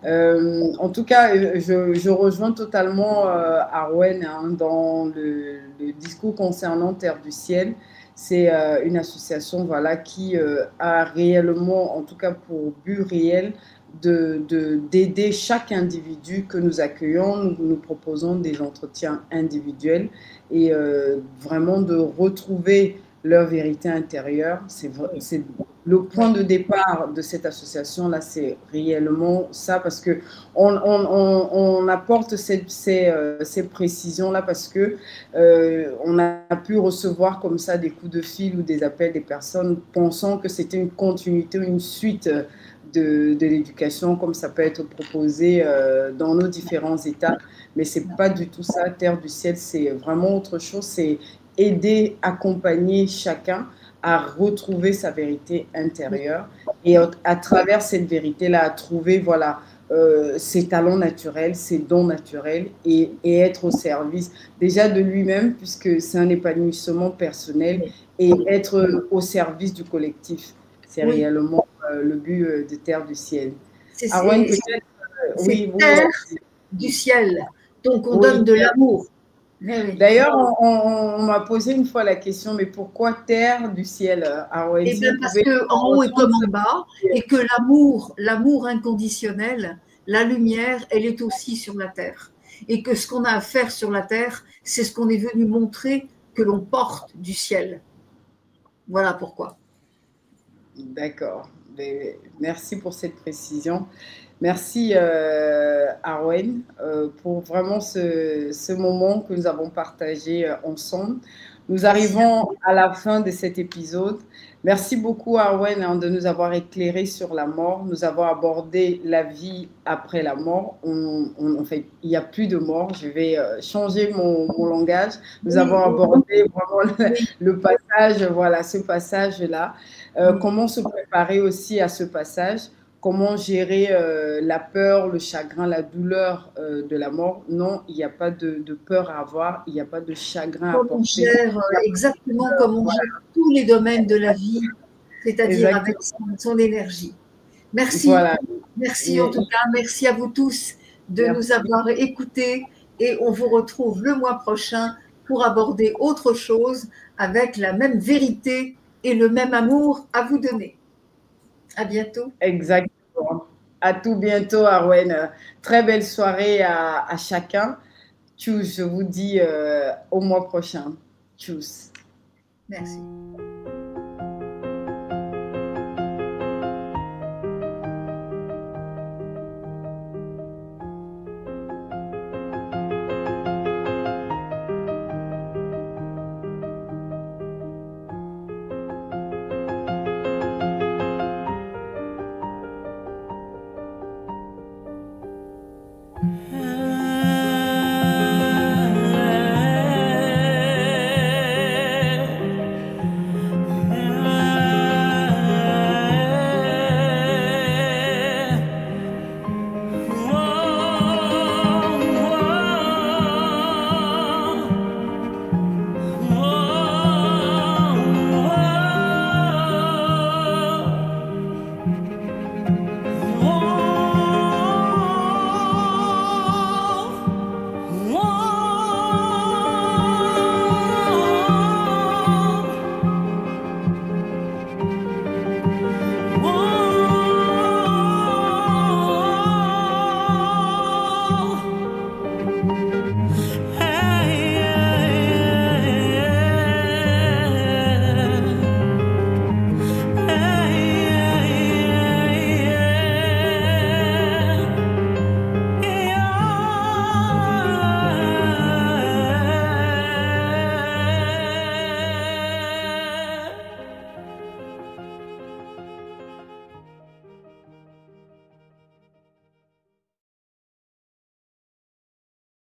En tout cas, je rejoins totalement Arwen hein, dans le discours concernant Terre du Ciel. C'est une association voilà, qui a réellement, en tout cas pour but réel, d'aider chaque individu que nous accueillons. Nous proposons des entretiens individuels et vraiment de retrouver leur vérité intérieure. C'est le point de départ de cette association-là, c'est réellement ça, parce qu'on apporte ces précisions-là parce que on a pu recevoir comme ça des coups de fil ou des appels des personnes pensant que c'était une continuité ou une suite de l'éducation, comme ça peut être proposé dans nos différents états, mais c'est pas du tout ça. Terre du Ciel, c'est vraiment autre chose, c'est aider, accompagner chacun à retrouver sa vérité intérieure et à travers cette vérité-là, à trouver voilà, ses talents naturels, ses dons naturels et être au service déjà de lui-même, puisque c'est un épanouissement personnel, et être au service du collectif. C'est réellement le but de Terre du Ciel. Arwen, peut-être, oui, Terre du Ciel. Donc, on donne de l'amour. D'ailleurs, on m'a posé une fois la question, mais pourquoi Terre du Ciel, Arwen? Eh bien, parce qu'en haut et comme en bas, et que l'amour inconditionnel, la lumière, elle est aussi sur la terre. Et que ce qu'on a à faire sur la terre, c'est ce qu'on est venu montrer que l'on porte du ciel. Voilà pourquoi. D'accord. Merci pour cette précision. Merci Arwen pour vraiment ce moment que nous avons partagé ensemble. Nous arrivons à la fin de cet épisode. Merci beaucoup Arwen de nous avoir éclairé sur la mort. Nous avons abordé la vie après la mort. En fait, il n'y a plus de mort. Je vais changer mon langage. Nous avons abordé vraiment le passage, voilà, ce passage-là. Comment se préparer aussi à ce passage? Comment gérer la peur, le chagrin, la douleur de la mort? Non, il n'y a pas de peur à avoir, il n'y a pas de chagrin à porter. On gère exactement comme on gère tous les domaines de la vie, c'est-à-dire avec son énergie. Merci. Voilà. Merci en tout cas. Merci à vous tous de nous avoir écoutés et on vous retrouve le mois prochain pour aborder autre chose avec la même vérité et le même amour à vous donner. À bientôt. Exactement. À tout bientôt, Arwen. Très belle soirée à chacun. Tchuss, je vous dis au mois prochain. Tchuss. Merci.